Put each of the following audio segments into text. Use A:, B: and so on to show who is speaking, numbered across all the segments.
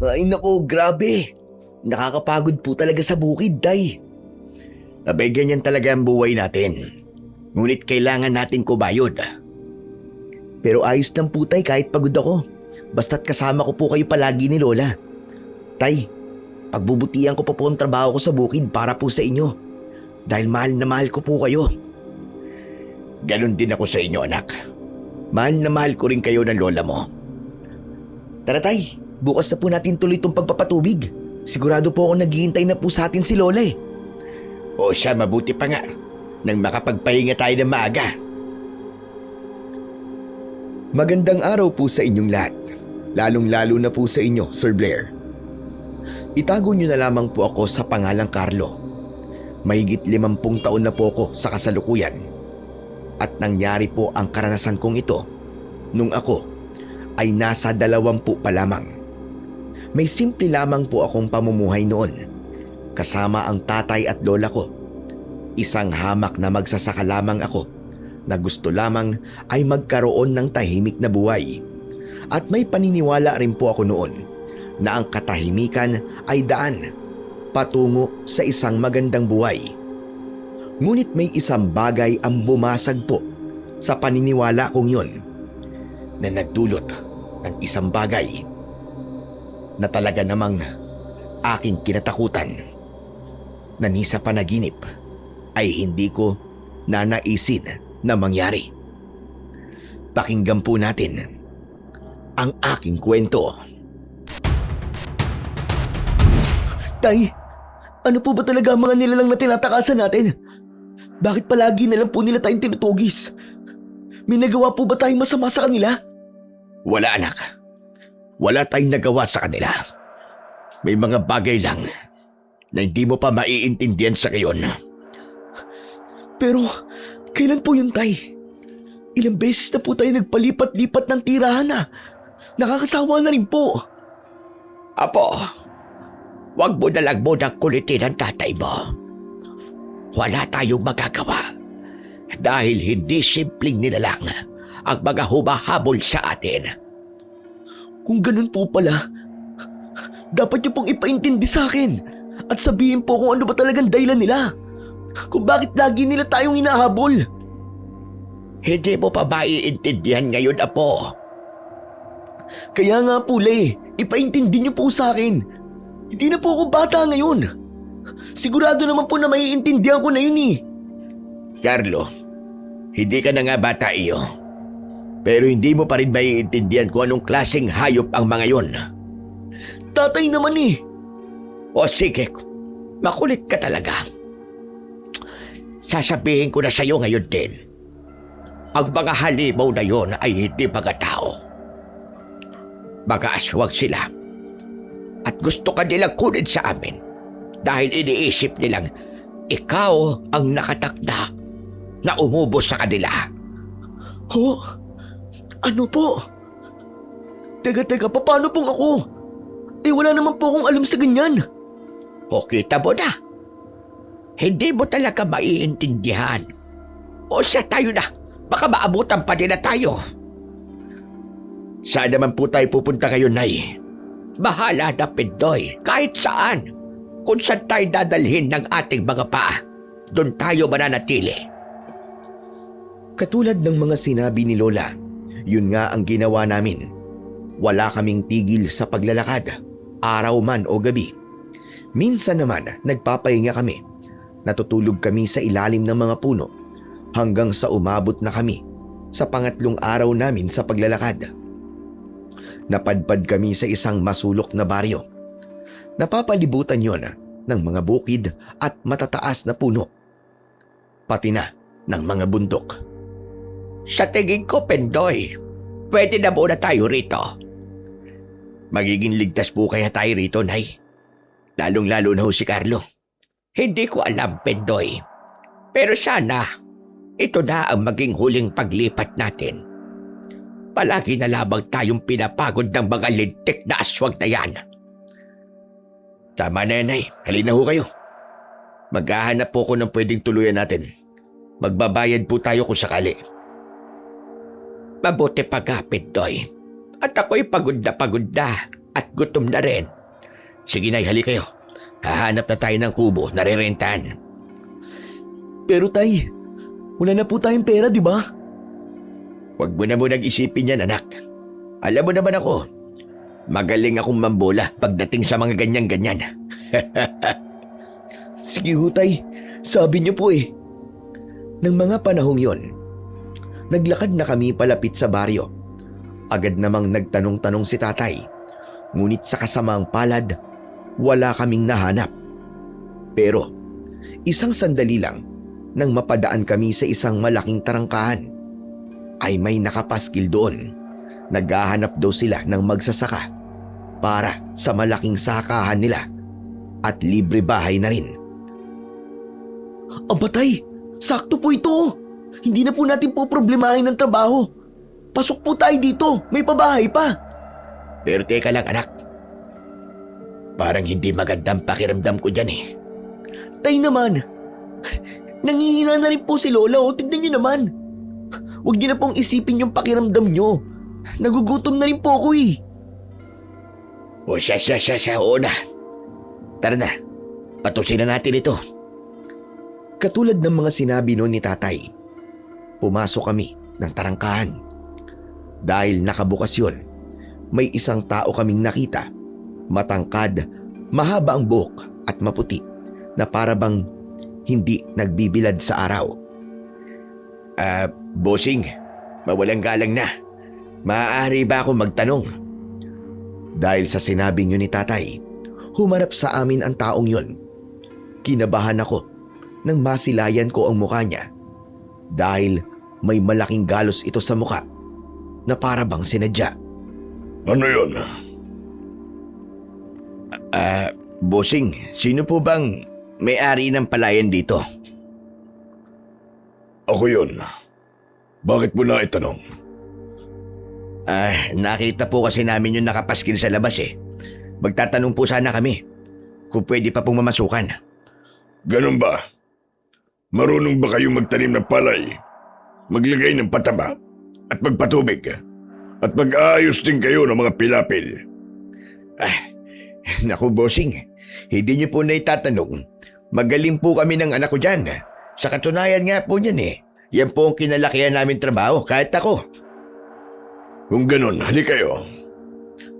A: Ay nako, grabe. Nakakapagod po talaga sa bukid, Tay. Abay, ganyan talaga ang buhay natin. Ngunit kailangan natin kubayod. Pero ayos lang po, Tay, kahit pagod ako. Basta't kasama ko po kayo palagi ni Lola. Tay, pagbubutihan ko po ang trabaho ko sa bukid para po sa inyo. Dahil mahal na mahal ko po kayo. Ganon din ako sa inyo, anak. Mahal na mahal ko rin kayo ng lola mo. Tara, Tay. Bukas na po natin tuloy itong pagpapatubig. Sigurado po ako naghihintay na po sa atin si Lola eh. O siya, mabuti pa nga. Nang makapagpahinga tayo ng maaga. Magandang araw po sa inyong lahat. Lalong-lalo na po sa inyo, Sir Blair. Itago niyo na lamang po ako sa pangalang Carlo. Mahigit 50 taon na po ako sa kasalukuyan. At nangyari po ang karanasan kong ito nung ako ay nasa 20 pa lamang. May simple lamang po akong pamumuhay noon. Kasama ang tatay at lola ko. Isang hamak na magsasaka lamang ako na gusto lamang ay magkaroon ng tahimik na buhay. At may paniniwala rin po ako noon na ang katahimikan ay daan patungo sa isang magandang buhay. Ngunit may isang bagay ang bumasag po sa paniniwala kong yun na nagdulot ng isang bagay na talaga namang aking kinatakutan na ni sa panaginip ay hindi ko nanaisin na mangyari. Pakinggan po natin ang aking kwento. Tay, ano po ba talaga ang mga nilalang na tinatakasan natin? Bakit palagi na lang po nila tayong tinutugis? May nagawa po ba tayong masama sa kanila? Wala, anak. Wala tayong nagawa sa kanila. May mga bagay lang na hindi mo pa maiintindihan sa ngayon. Pero kailan po yun, Tay? Ilang beses na po tayo nagpalipat-lipat ng tirahan na. Nakakasawa na rin po. Apo, wag mo na lang muna kulitin ang tatay mo. Wala tayong magagawa dahil hindi simpleng nilalang ang mga humahabol sa atin. Kung ganun po pala, dapat niyo pong ipaintindi sa akin at sabihin po kung ano ba talagang dahilan nila. Kung bakit lagi nila tayong hinahabol. Hindi mo pa maiintindihan ngayon, Apo. Kaya nga po, Le, ipaintindi niyo po sa akin. Hindi na po ako bata ngayon. Sigurado naman po na maiintindihan ko na yun eh. Carlo, hindi ka na nga bata iyo. Pero hindi mo pa rin maiintindihan kung anong klaseng hayop ang mga yon. Tatay naman eh. O sige, makulit ka talaga. Sasabihin ko na sa'yo ngayon din. Ang mga halimaw na yon ay hindi mga tao. Mga aswang sila. At gusto ka nilang kunin sa amin dahil iniisip nilang ikaw ang nakatakda na umubos sa kanila. Ho? Ano po? Teka, paano pong ako? Eh wala naman po akong alam sa ganyan. O kita mo na. Hindi mo talaga maiintindihan. O siya, tayo na. Baka maabutan pa din na tayo. Saan naman po tayo pupunta ngayon, Nay? Bahala na, Pindoy. Kahit saan. Kung saan tayo dadalhin ng ating mga paa, doon tayo mananatili. Katulad ng mga sinabi ni Lola, yun nga ang ginawa namin. Wala kaming tigil sa paglalakad, araw man o gabi. Minsan naman nagpapahinga kami. Natutulog kami sa ilalim ng mga puno hanggang sa umabot na kami sa pangatlong araw namin sa paglalakad. Napadpad kami sa isang masulok na baryo. Napapalibutan yon ng mga bukid at matataas na puno, pati na ng mga bundok. Sa tingin ko, Pendoy, pwede na muna tayo rito. Magiging ligtas po kaya tayo rito, Nay? Lalong-lalo na ho si Carlo. Hindi ko alam, Pendoy. Pero sana, ito na ang maging huling paglipat natin. Palagi na lamang tayong pinapagod ng mga lintik na aswang na yan. Tama na yan, Nay. Halina ho kayo. Maghahanap po ko ng pwedeng tuluyan natin. Magbabayad po tayo kung sakali. Mabuti pa ka, Pendoy. At ako'y pagod na pagod na.
B: at gutom na rin. Sige Nay, hali kayo. Hahanap na tayo ng kubo na rerentahan.
A: Pero tay, wala na po tayong pera, di ba?
B: Huwag mo na munang isipin yan, anak. Alam mo naman ako, magaling akong mambola pagdating sa mga ganyan-ganyan.
A: Sige ho tay, sabi niyo po eh. Nang mga panahong yon, naglakad na kami palapit sa baryo. Agad namang nagtanong-tanong si tatay. Ngunit sa kasamaang palad, wala kaming nahanap. Pero isang sandali lang nang mapadaan kami sa isang malaking tarangkahan, ay may nakapaskil doon. Naghahanap daw sila ng magsasaka para sa malaking sakahan nila at libre bahay na rin. Aba tay, sakto po ito. Hindi na po natin po problemahin ng trabaho. Pasok po tayo dito, may pabahay pa.
B: Pero teka lang anak, parang hindi magandang pakiramdam ko dyan eh.
A: Tay naman, nangihina na rin po si Lola o, tignan niyo naman. Huwag niyo na pong isipin yung pakiramdam niyo. Nagugutom na rin po ako eh.
B: O siya, oo na. Tara na, patusin na natin ito.
A: Katulad ng mga sinabi noon ni tatay, pumasok kami ng tarangkahan. Dahil nakabukas yun, may isang tao kaming nakita. Matangkad, mahaba ang buhok at maputi na parabang hindi nagbibilad sa araw.
B: Bossing, mawalang galang na. Maaari ba ako magtanong?
A: Dahil sa sinabing yun ni tatay, humarap sa amin ang taong yun. Kinabahan ako nang masilayan ko ang mukha niya dahil may malaking galos ito sa mukha na parabang sinadya.
C: Ano yun?
B: Bossing, sino po bang may-ari ng palayan dito?
C: Ako yun. Bakit mo na itanong?
B: Nakita po kasi namin yung nakapaskil sa labas eh. Magtatanong po sana kami kung pwede pa pong mamasukan.
C: Ganun ba? Marunong ba kayong magtanim ng palay? Maglagay ng pataba at magpatubig? At mag-aayos din kayo ng mga pilapil?
B: Naku bossing, hindi niyo po na itatanong. Magaling po kami ng anak ko dyan. Sa katunayan nga po niyan eh. Yan po ang kinalakihan namin trabaho, kahit ako.
C: Kung ganun, hali kayo.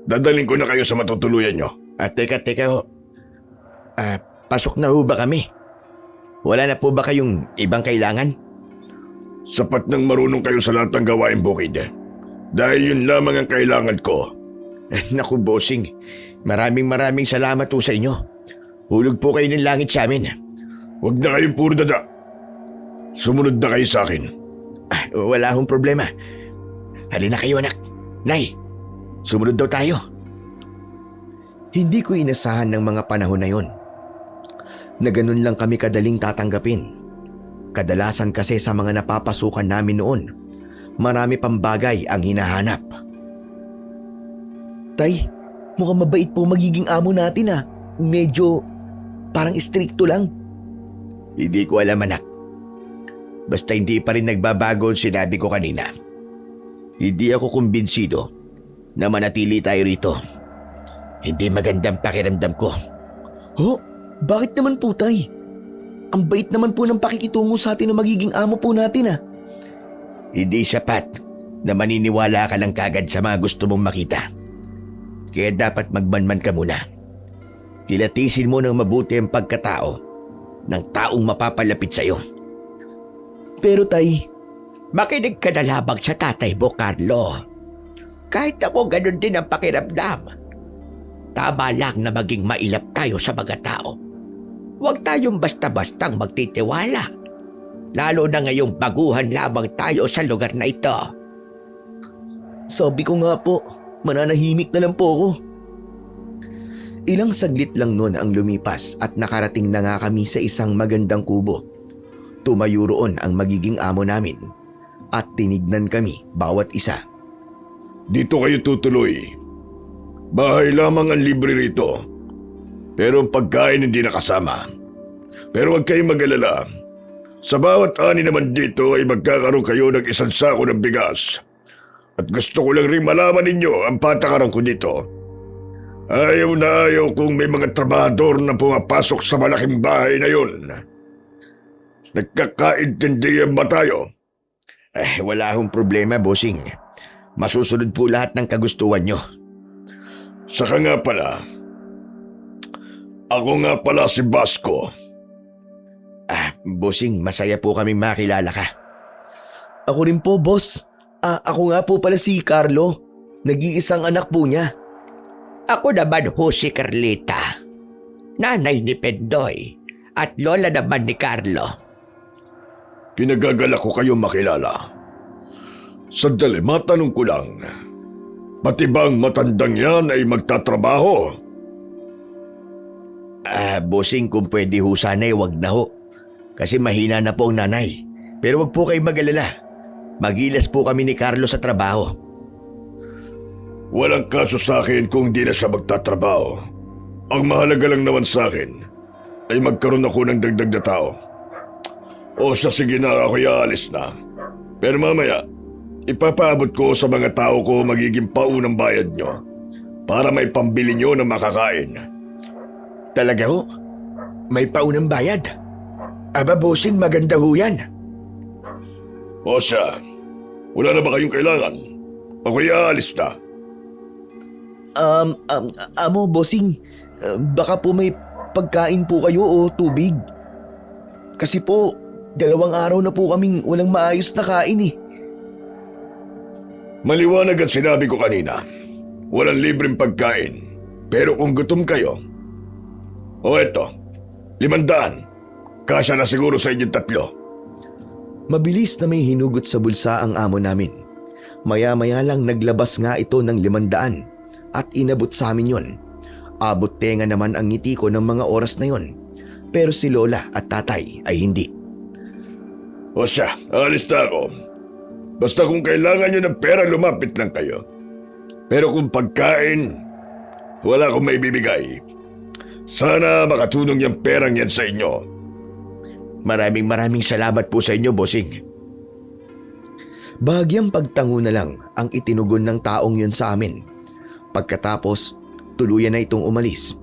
C: Dadaling ko na kayo sa matutuluyan nyo.
B: Teka ho. Pasok na ho ba kami? Wala na po ba kayong ibang kailangan?
C: Sapat nang marunong kayo sa lahat ng gawain bukid. Dahil yun lamang ang kailangan ko.
B: Naku bossing, maraming salamat po sa inyo. Hulog po kayo ng langit sa amin.
C: Huwag na kayong puro dada. Sumunod na kayo sa akin.
B: Wala akong problema. Halina kayo anak. Nay, sumunod daw tayo.
A: Hindi ko inasahan ng mga panahon na yon na ganun lang kami kadaling tatanggapin. Kadalasan kasi sa mga napapasukan namin noon, marami pang bagay ang hinahanap. Tay, mukhang mabait po magiging amo natin ah. Medyo parang istrikto lang.
B: Hindi ko alam anak. Basta hindi pa rin nagbabago ang sinabi ko kanina. Hindi ako kumbinsido na manatili tayo rito. Hindi magandang pakiramdam ko.
A: Oh, bakit naman po tay? Ang bait naman po ng pakikitungo sa atin na magiging amo po natin ah.
B: Hindi sapat na maniniwala ka lang kagad sa mga gusto mong makita. Kaya dapat magmanman ka muna. Kilatisin mo ng mabuti ang pagkatao ng taong mapapalapit sa iyo.
A: Pero tay,
B: makinig ka na labang sa tatay mo, Carlo. Kahit ako ganun din ang pakiramdam. Tama lang na maging mailap tayo sa mga tao. Huwag tayong basta-bastang magtitiwala. Lalo na ngayong baguhan lamang tayo sa lugar na ito.
A: sabi ko nga po, mananahimik na lang po ako. Ilang saglit lang noon ang lumipas at nakarating na nga kami sa isang magandang kubo. Tumayo roon ang magiging amo namin at tinignan kami bawat isa.
C: Dito kayo tutuloy. Bahay lamang ang libre rito. Pero ang pagkain hindi nakasama. Pero huwag kayong mag-alala. Sa bawat ani naman dito ay magkakaroon kayo ng isang sako ng bigas. At gusto ko lang rin malaman ninyo ang patakaran ko dito. Ayaw na ayaw kung may mga trabahador na pumapasok sa malaking bahay na yun. Nagkakaintindihan ba tayo?
B: Wala akong problema, bossing. Masusunod po lahat ng kagustuhan nyo.
C: Saka nga pala, ako nga pala si Basco.
B: Bossing, masaya po kaming makilala ka.
A: Ako rin po, boss. Ako nga po pala si Carlo. Nag-iisang anak po niya.
B: Ako naman ho si Carlita, nanay ni Pendoy at lola naman ni Carlo.
C: Pinagagala ko kayo makilala. Sandali, matanong ko lang. Pati bang matandang yan ay magtatrabaho?
B: Bossing, kung pwede ho sana'y wag na ho. Kasi mahina na po ang nanay. Pero wag po kayo mag-alala. Magilas po kami ni Carlo sa trabaho.
C: Walang kaso sa akin kung di na siya magtatrabaho. Ang mahalaga lang naman sa akin ay magkaroon ako ng dagdag na tao. O siya, sige na, ako aalis na. Pero mamaya, ipapaabot ko sa mga tao ko magiging paunang bayad nyo para may pambili nyo na makakain.
B: Talaga ho? May paunang bayad? Aba, bossing, maganda ho yan.
C: O siya, wala na ba kayong kailangan? Ako'y aalis na.
A: Amo, bossing, baka po may pagkain po kayo o tubig. Kasi po, 2 araw na po kaming walang maayos na kain eh.
C: Maliwanag ang sinabi ko kanina. Walang libreng pagkain. Pero kung gutom kayo, o eto, 500. Kasya na siguro sa inyong 3.
A: Mabilis na may hinugot sa bulsa ang amo namin. Maya-maya lang naglabas nga ito ng 500 at inabot sa amin yon. Abot tenga naman ang ngiti ko ng mga oras na yon. Pero si Lola at Tatay ay hindi.
C: O siya, alis na ako. Basta kung kailangan nyo ng pera, lumapit lang kayo. Pero kung pagkain, wala akong maibibigay. Sana makatulong yung perang yan sa inyo.
B: Maraming salamat po sa inyo, bossing.
A: Bahagyang pagtango na lang ang itinugon ng taong yun sa amin. Pagkatapos, tuluyan na itong umalis.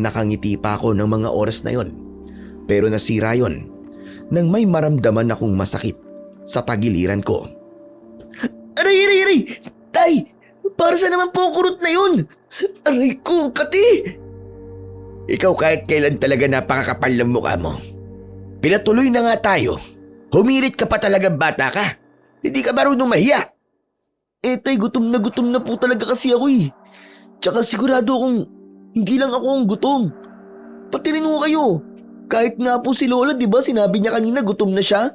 A: Nakangiti pa ako ng mga oras na yon. Pero nasira yon nang may maramdaman akong masakit sa tagiliran ko. Aray! Tay! Para sa naman po kurot na yun? Aray ko, kati!
B: Ikaw kahit kailan talaga napakakapal ng mukha mo. Pinatuloy na nga tayo. Humirit ka pa talagang bata ka. Hindi ka marunong mahiya.
A: Tay, gutom na po talaga kasi ako eh. Tsaka sigurado akong hindi lang ako ang gutom. Pati rin mo kayo. Kahit nga po si Lola, di ba sinabi niya kanina gutom na siya?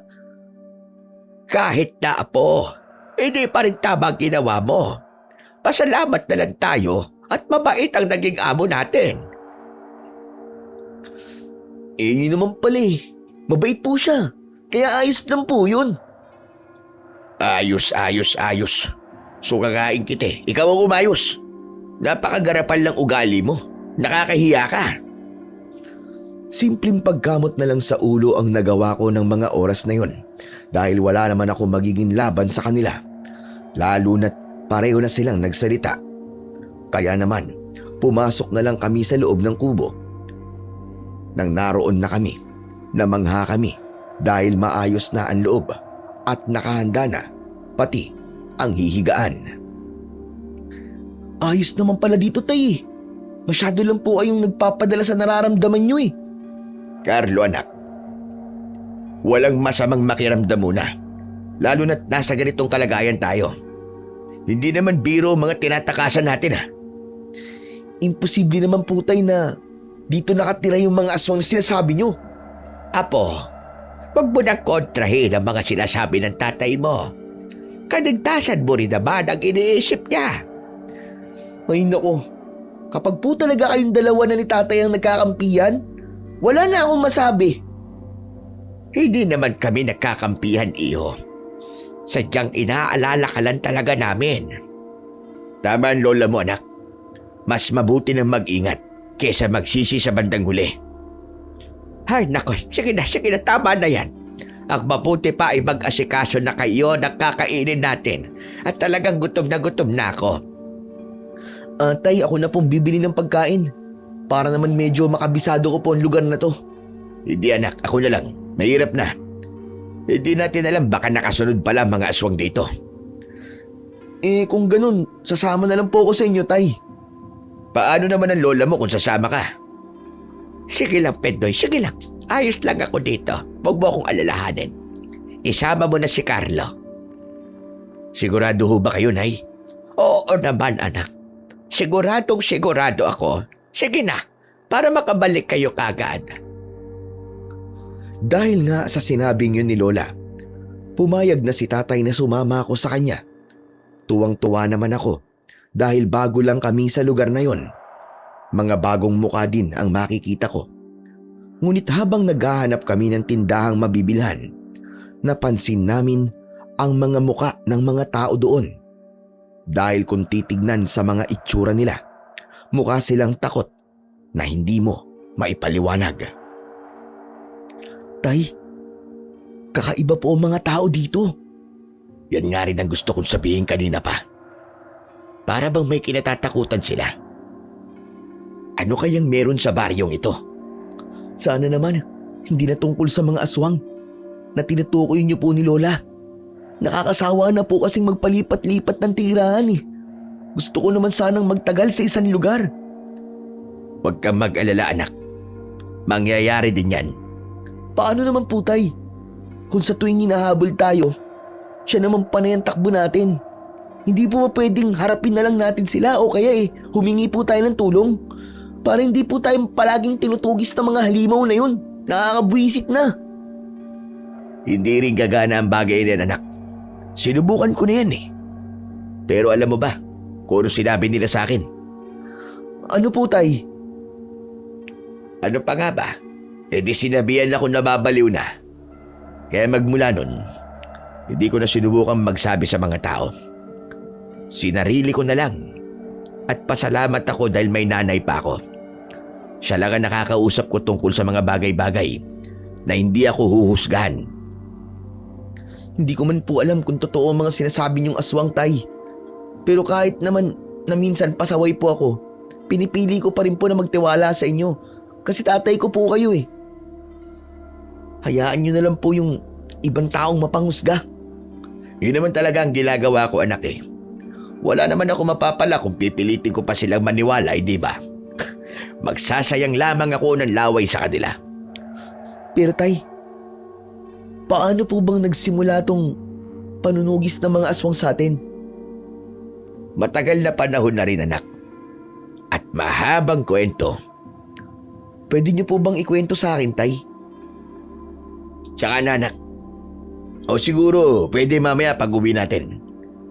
B: Kahit na po, hindi pa rin tama ang ginawa mo. Pasalamat na lang tayo at mabait ang naging amo natin.
A: Yun naman pala eh. Mabait po siya. Kaya ayos lang po yun.
B: Ayos. Sukakain kita. Ikaw ang umayos. Napakagarapal ng ugali mo. Nakakahiya ka.
A: Simpleng pagkamot na lang sa ulo ang nagawa ko ng mga oras na yun dahil wala naman ako magiging laban sa kanila. Lalo na't pareho na silang nagsalita. Kaya naman, pumasok na lang kami sa loob ng kubo. Nang naroon na kami, namangha kami dahil maayos na ang loob at nakahanda na pati ang hihigaan. Ayos naman pala dito, tay. Masyado lang po kayong nagpapadala sa nararamdaman nyo eh.
B: Carlo, anak, walang masamang makiramdam muna. Lalo na't nasa ganitong kalagayan tayo. Hindi naman biro mga tinatakasan natin ha.
A: Imposible naman po, tay, na dito nakatira yung mga aswang na sinasabi nyo.
B: Apo, wag mo nang kontrahin ang mga sinasabi ng tatay mo. Kaligtasan mo rin naman ang iniisip niya.
A: Ay nako, kapag po talaga kayong dalawa na ni tatay ang nagkakampihan, wala na akong masabi.
B: Hindi naman kami nagkakampihan, iho. Sadyang inaalala ka lang talaga namin. Tama ang lola mo, anak. Mas mabuti na mag-ingat kesa magsisi sa bandang huli. Ay, nako, sige na, tama na yan. Ang mabuti pa ay mag-asikaso na kayo na kakainin natin at talagang gutom na ako.
A: Tay, ako na pong bibili ng pagkain. Para naman medyo makabisado ko po ang lugar na to.
B: Hindi anak, ako na lang. Mahirap na. Hindi natin alam baka nakasunod pala ang mga aswang dito.
A: Kung ganun, sasama na lang po ako sa inyo, Tay.
B: Paano naman ang lola mo kung sasama ka? Sige lang, Pendoy, sige lang. Ayos lang ako dito. Huwag mo akong alalahanin. Isama mo na si Carlo. Sigurado ho ba kayo, Nay? Oo naman, anak. Sigurado ako. Sige na, para makabalik kayo kagad.
A: Dahil nga sa sinabing yun ni Lola, pumayag na si Tatay na sumama ako sa kanya. Tuwang-tuwa naman ako dahil bago lang kami sa lugar na yon. Mga bagong mukha din ang makikita ko. Ngunit habang naghahanap kami ng tindahang mabibilhan, napansin namin ang mga muka ng mga tao doon. Dahil kung titignan sa mga itsura nila, mukha silang takot na hindi mo maipaliwanag. Tay, kakaiba po ang mga tao dito.
B: Yan nga rin ang gusto kong sabihin kanina pa. Para bang may kinatatakutan sila. Ano kayang meron sa baryong ito?
A: Sana naman, hindi na tungkol sa mga aswang na tinutukoy niyo po ni Lola. Nakakasawa na po kasing magpalipat-lipat ng tirahan eh. Gusto ko naman sanang magtagal sa isang lugar.
B: Huwag kang mag-alala, anak. Mangyayari din yan.
A: Paano naman po, Tay? Kung sa tuwing hinahabol tayo, siya naman panay ang takbo natin. Hindi po ba pwedeng harapin na lang natin sila o kaya humingi po tayo ng tulong? Para hindi po tayo palaging tinutugis ng mga halimaw na yun. Nakakabwisit na.
B: Hindi rin gagana ang bagay na anak. Sinubukan ko na yan eh. Pero alam mo ba kung ano sinabi nila sa akin?
A: Ano po, Tay?
B: Ano pa nga ba? Di sinabihan ako na babaliw na. Kaya magmula nun, hindi ko na sinubukan magsabi sa mga tao. Sinarili ko na lang. At pasalamat ako dahil may nanay pa ako. Siya lang ang nakakausap ko tungkol sa mga bagay-bagay na hindi ako huhusgahan.
A: Hindi ko man po alam kung totoo ang mga sinasabi niyong aswang, Tay. Pero kahit naman na minsan pasaway po ako, pinipili ko pa rin po na magtiwala sa inyo. Kasi tatay ko po kayo eh. Hayaan niyo na lang po yung ibang taong mapanghusga.
B: Yun naman talaga ang ginagawa ko, anak eh. Wala naman ako mapapala kung pipilitin ko pa silang maniwala, di ba? Magsasayang lamang ako ng laway sa kanila.
A: Pero Tay, paano po bang nagsimula tong panunugis ng mga aswang sa atin?
B: Matagal na panahon na rin, anak. At mahabang kwento.
A: Pwede niyo po bang ikwento sa akin, Tay?
B: Tsaka na, anak. O siguro, pwede mamaya pag uwi natin.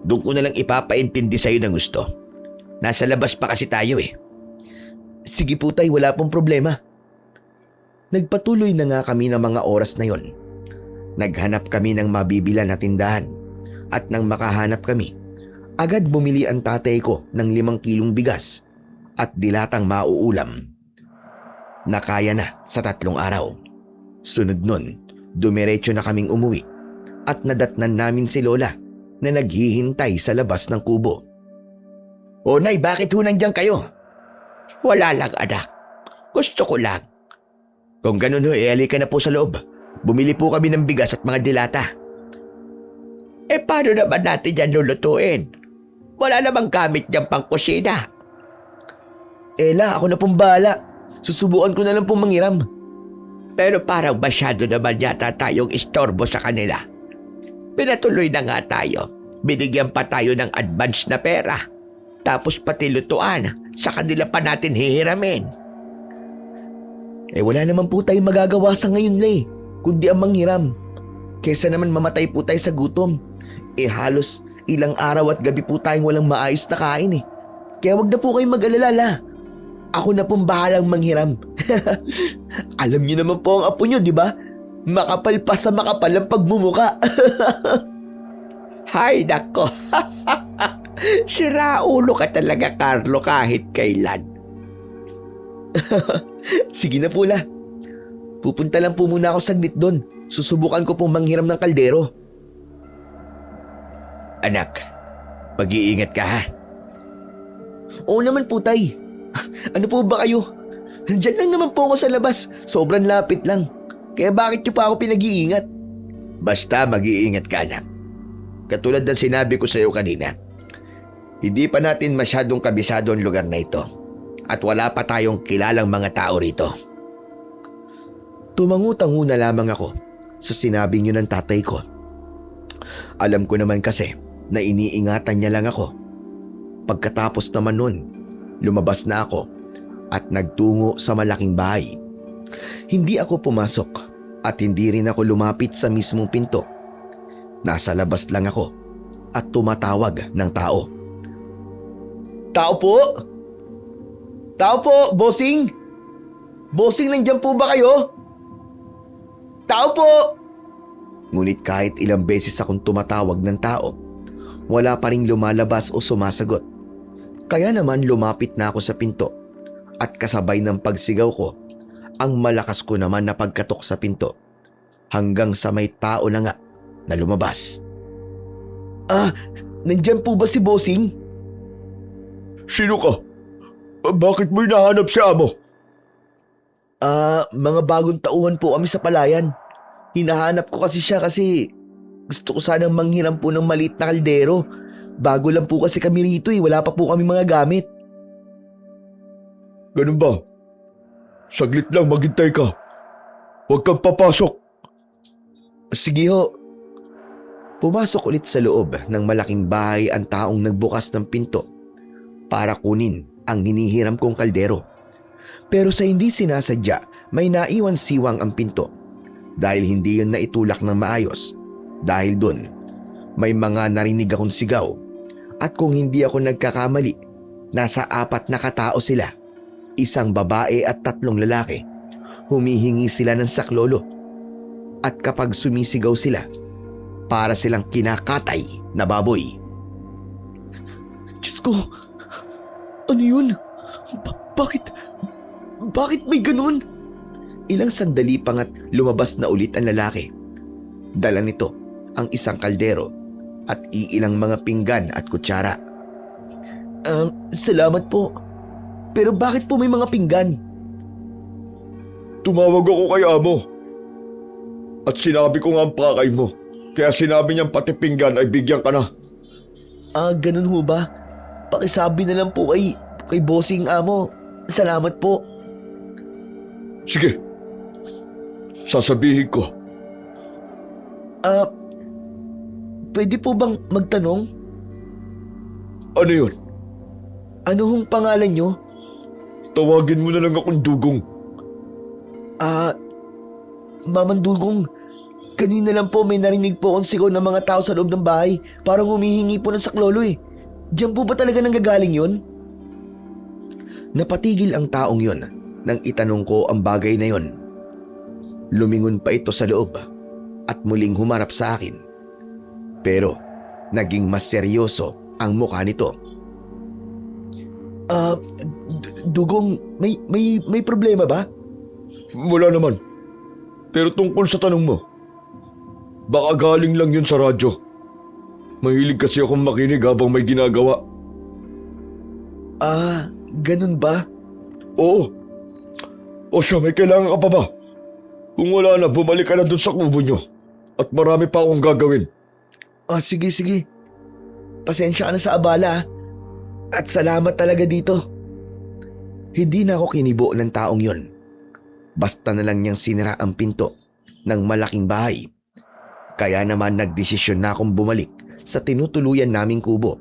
B: Doon ko na lang ipapaintindi sa'yo ng gusto. Nasa labas pa kasi tayo eh.
A: Sige po, Tay, wala pong problema. Nagpatuloy na nga kami ng mga oras na yon. Naghanap kami ng mabibilan na tindahan. At nang makahanap kami, agad bumili ang tatay ko ng 5 kilong bigas at dilatang mauulam. Nakaya na sa 3 araw. Sunod nun, dumiretso na kaming umuwi at nadatnan namin si Lola na naghihintay sa labas ng kubo.
B: O Nay, bakit ho nandiyan kayo? Wala lang, anak. Gusto ko lang. Kung ganun ho, halika na po sa loob. Bumili po kami ng bigas at mga dilata. Paano naman natin yan lulutuin? Wala namang gamit dyan pang kusina.
A: Ela, ako na pong bahala. Susubukan ko na lang pong manghiram.
B: Pero parang masyado naman yata tayong istorbo sa kanila. Pinatuloy na nga tayo. Binigyan pa tayo ng advance na pera. Tapos pati lutuan, sa kanila pa natin hihiramin.
A: Wala naman po tayong magagawa sa ngayon, Le. Kundi ang manghiram. Kesa naman mamatay po tayo sa gutom. Halos ilang araw at gabi po tayong walang maayos na kain eh. Kaya wag na po kayong mag-alala, La. Ako na pong bahalang manghiram. Alam niyo naman po ang apo niyo, di ba? Makapal pa sa makapal ang pagmumuka.
B: Hay nako. Siraulo ka talaga, Carlo, kahit kailan.
A: Sige na po, La. Pupunta lang po muna ako saglit doon. Susubukan ko pong manghiram ng kaldero.
B: Anak, mag-iingat ka ha.
A: Oo naman po, Tay. Ano po ba kayo? Diyan lang naman po ako sa labas. Sobrang lapit lang. Kaya bakit niyo pa ako pinag-iingat?
B: Basta mag-iingat ka, anak. Katulad ng sinabi ko sa iyo kanina, hindi pa natin masyadong kabisado ang lugar na ito at wala pa tayong kilalang mga tao rito.
A: Tumangu-tangu na lamang ako sa sinabi niyo ng tatay ko. Alam ko naman kasi na iniingatan niya lang ako. Pagkatapos naman nun, lumabas na ako at nagtungo sa malaking bahay. Hindi ako pumasok at hindi rin ako lumapit sa mismong pinto. Nasa labas lang ako at tumatawag ng tao. Tao po? Tao po, bossing? Bossing, nandiyan po ba kayo? Tao po! Ngunit kahit ilang beses akong tumatawag ng tao, wala pa ring lumalabas o sumasagot. Kaya naman lumapit na ako sa pinto at kasabay ng pagsigaw ko, ang malakas ko naman na pagkatok sa pinto hanggang sa may tao na nga na lumabas. Nandyan po ba si bossing?
C: Sino ka? Bakit mo hinahanap si amo?
A: Mga bagong tauhan po kami sa palayan. Hinahanap ko kasi siya kasi gusto ko sanang manghiram po ng maliit na kaldero. Bago lang po kasi kami rito wala pa po kami mga gamit.
C: Ganun ba? Saglit lang, maghintay ka. Huwag kang papasok.
A: Sige ho. Pumasok ulit sa loob ng malaking bahay ang taong nagbukas ng pinto para kunin ang hinihiram kong kaldero. Pero sa hindi sinasadya, may naiwan siwang ang pinto dahil hindi yun naitulak ng maayos. Dahil dun, may mga narinig akong sigaw at kung hindi ako nagkakamali, nasa 4 na katao sila. Isang babae at 3 lalaki. Humihingi sila ng saklolo. At kapag sumisigaw sila, para silang kinakatay na baboy. Diyos ko, ano yun? Bakit may ganun? Ilang sandali pa nga't lumabas na ulit ang lalaki. Dala nito ang isang kaldero at iilang mga pinggan at kutsara. Salamat po. Pero bakit po may mga pinggan?
C: Tumawag ako kay amo. At sinabi ko nga ang pakay mo. Kaya sinabi niyang pati pinggan ay bigyan ka na.
A: Ganun ho ba? Pakisabi na lang po kay bossing amo. Salamat po.
C: Sige. Sasabihin ko.
A: Pwede po bang magtanong?
C: Ano yun?
A: Ano hong pangalan nyo?
C: Tawagin mo na lang akong dugong.
A: Mamandugong, kanina lang po may narinig po akong sigaw ng mga tao sa loob ng bahay. Parang humihingi po ng saklolo Diyan po ba talaga nanggagaling yun? Napatigil ang taong yun nang itanong ko ang bagay na yun. Lumingon pa ito sa loob at muling humarap sa akin. Pero naging mas seryoso ang mukha nito. Dugong, may problema ba?
C: Wala naman. Pero tungkol sa tanong mo, baka galing lang yun sa radyo. Mahilig kasi akong makinig habang may ginagawa.
A: Ganun ba?
C: Oo. O siya, may kailangan ka pa ba? Kung wala na, bumalik ka na dun sa kubo nyo. At marami pa akong gagawin.
A: Sige. Pasensya ka na sa abala At salamat talaga dito. Hindi na ako kinibo ng taong yon. Basta na lang niyang sinira ang pinto ng malaking bahay. Kaya naman nagdesisyon na akong bumalik sa tinutuluyan naming kubo.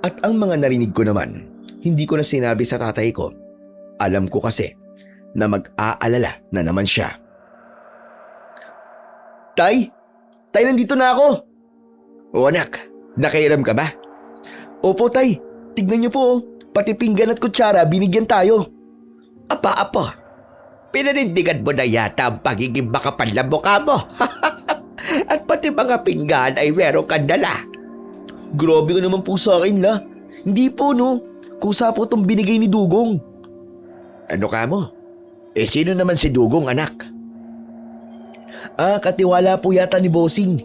A: At ang mga narinig ko naman, hindi ko na sinabi sa tatay ko. Alam ko kasi na mag-aalala na naman siya. Tay, nandito na ako.
B: O anak, nakairam ka ba?
A: Opo tay, tignan niyo po. Pati pinggan at kutsara binigyan tayo.
B: Apa, pinanindigan mo na yata ang pagiging makapal na mukha mo. At pati mga pinggan ay meron kang dala.
A: Grabe ka naman po sa akin la. Hindi po no. Kusa po itong binigay ni Dugong.
B: Ano ka mo? Sino naman si Dugong, anak?
A: Katiwala po yata ni Bossing.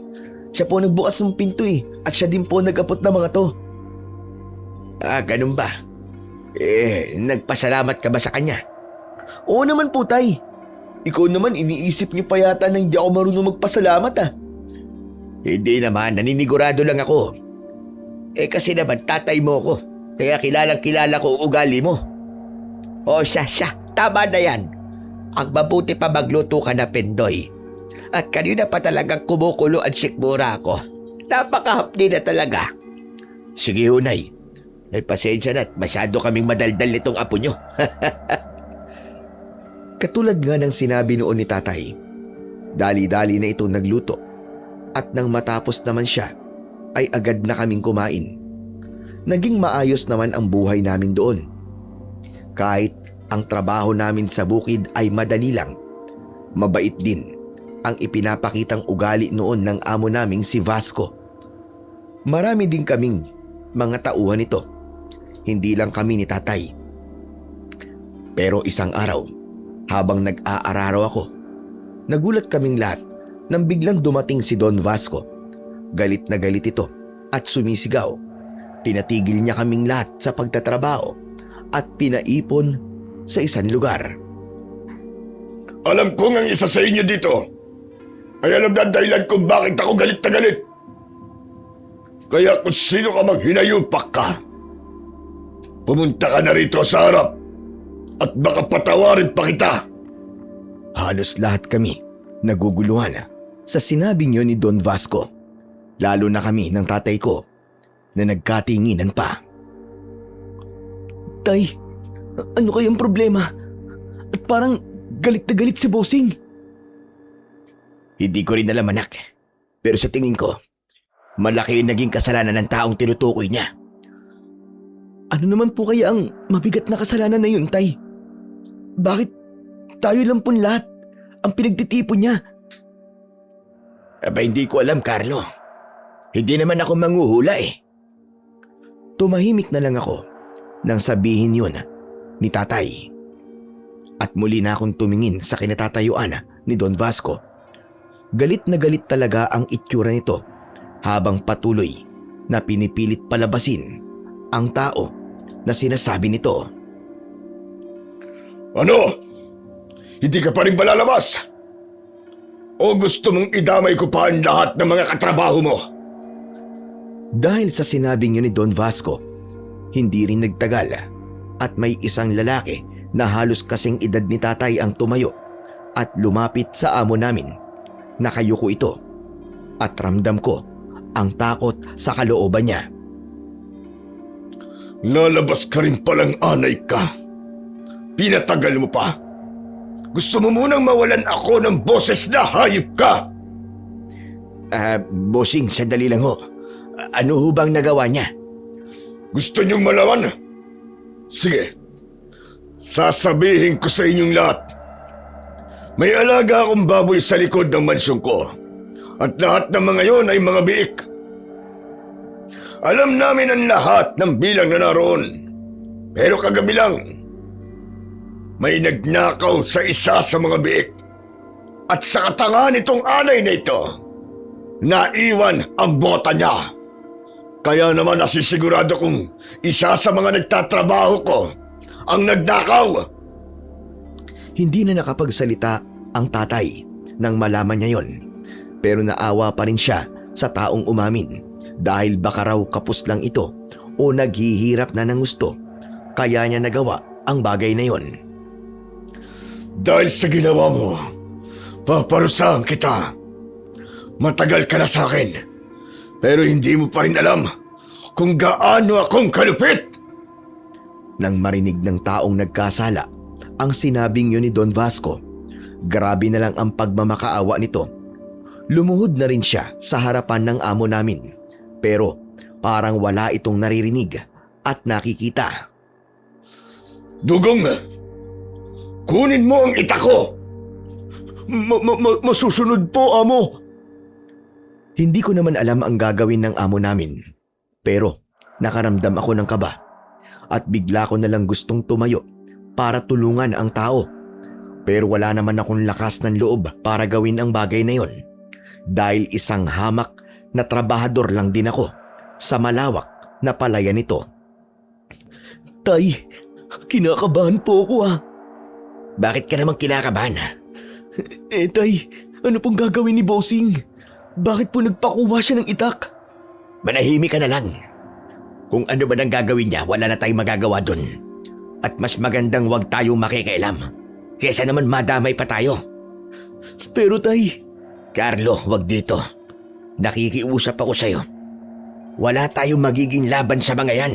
A: Siya po nagbukas ng pinto At siya din po nag-apot ng mga to.
B: Ganun ba? Nagpasalamat ka ba sa kanya?
A: Oo naman po, Tay. Ikaw naman iniisip niyo pa yata na hindi ako marunong magpasalamat ah.
B: Hindi naman, naninigurado lang ako. Kasi naman tatay mo ko, kaya kilalang kilala ko ang ugali mo. O siya, tama na yan. Ang mabuti pa magluto ka na, Pendoy. At kanina pa talagang kumukulo ang sikmura ko. Napakahapdi na talaga. Sige, Hunay. Pasensya na at masyado kaming madaldal nitong apo nyo.
A: Katulad nga ng sinabi noon ni Tatay, dali-dali na itong nagluto at nang matapos naman siya ay agad na kaming kumain. Naging maayos naman ang buhay namin doon. Kahit ang trabaho namin sa bukid ay madali lang, mabait din ang ipinapakitang ugali noon ng amo naming si Vasco. Marami din kaming mga tauhan nito, hindi lang kami ni Tatay. Pero isang araw, habang nag-aararo ako, nagulat kaming lahat nang biglang dumating si Don Vasco. Galit na galit ito at sumisigaw. Pinatigil niya kaming lahat sa pagtatrabaho at pinaipon sa isang lugar.
C: Alam kong ang isa sa inyo dito ay alam na dahilan kung bakit ako galit na galit. Kaya kung sino ka maghinayupak ka, pumunta ka na rito sa harap at baka patawarin pa kita.
A: Halos lahat kami naguguluhan sa sinabing yun ni Don Vasco. Lalo na kami ng tatay ko na nagkatinginan pa. Tay, ano kayang problema? At parang galit na galit si Bossing.
B: Hindi ko rin alam, anak. Pero sa tingin ko, malaki yung naging kasalanan ng taong tinutukoy niya.
A: Ano naman po kaya ang mabigat na kasalanan na yun, Tay? Bakit tayo lang po lahat ang pinagtitipon niya?
B: Aba, hindi ko alam, Carlo. Hindi naman ako manghuhula eh.
A: Tumahimik na lang ako nang sabihin yun ni Tatay. At muli na akong tumingin sa kinatatayuan ni Don Vasco. Galit na galit talaga ang itsura nito habang patuloy na pinipilit palabasin ang tao na sinasabi nito.
C: Ano? Hindi ka pa rin balalabas? O gusto mong idamay ko pa ang lahat ng mga katrabaho mo?
A: Dahil sa sinabing yun ni Don Vasco, hindi rin nagtagal at may isang lalaki na halos kasing edad ni Tatay ang tumayo at lumapit sa amo namin. Nakayuko ito at ramdam ko ang takot sa kalooban niya.
C: Lalabas ka rin palang anay ka. Pinatagal mo pa. Gusto mo munang mawalan ako ng boses na hayop ka.
B: Bossing, sandali lang ho. Ano ho bang nagawa niya?
C: Gusto niyong malaman? Sige. Sasabihin ko sa inyong lahat. May alaga akong baboy sa likod ng mansyon ko. At lahat ng mga yon ay mga biik. Alam namin ang lahat ng bilang na naroon. Pero kagabi lang, may nagnakaw sa isa sa mga biik. At sa katangahan nitong anay na ito, naiwan ang bota niya. Kaya naman nasisigurado kong isa sa mga nagtatrabaho ko ang nagnakaw.
A: Hindi na nakapagsalita ang tatay nang malaman niya yon. Pero naawa pa rin siya sa taong umamin dahil baka raw kapos lang ito o naghihirap na ng gusto. Kaya niya nagawa ang bagay na yon.
C: Dahil sa ginawa mo, paparusahan kita. Matagal ka na sa akin. Pero hindi mo pa rin alam kung gaano akong kalupit.
A: Nang marinig ng taong nagkasala ang sinabing yun ni Don Vasco, grabe na lang ang pagmamakaawa nito. Lumuhod na rin siya sa harapan ng amo namin. Pero parang wala itong naririnig at nakikita.
C: Dugong, kunin mo ang ita ko. Masusunod po, amo.
A: Hindi ko naman alam ang gagawin ng amo namin. Pero nakaramdam ako ng kaba at bigla ko na lang gustong tumayo para tulungan ang tao. Pero wala naman akong lakas ng loob para gawin ang bagay na yon. Dahil isang hamak na trabahador lang din ako sa malawak na palayan nito. Tay, Kinakabahan po ako
B: Bakit ka naman kinakabahan?
A: Tay, ano pong gagawin ni Bossing? Bakit po nagpakuha siya ng itak?
B: Manahimik ka na lang. Kung ano ba nang gagawin niya, wala na tayong magagawa dun. At mas magandang wag tayong makikialam. Kesa naman madamay pa tayo.
A: Pero tay,
B: Carlo, wag dito. Nakikiusap ako sa'yo. Wala tayong magiging laban sa mga yan.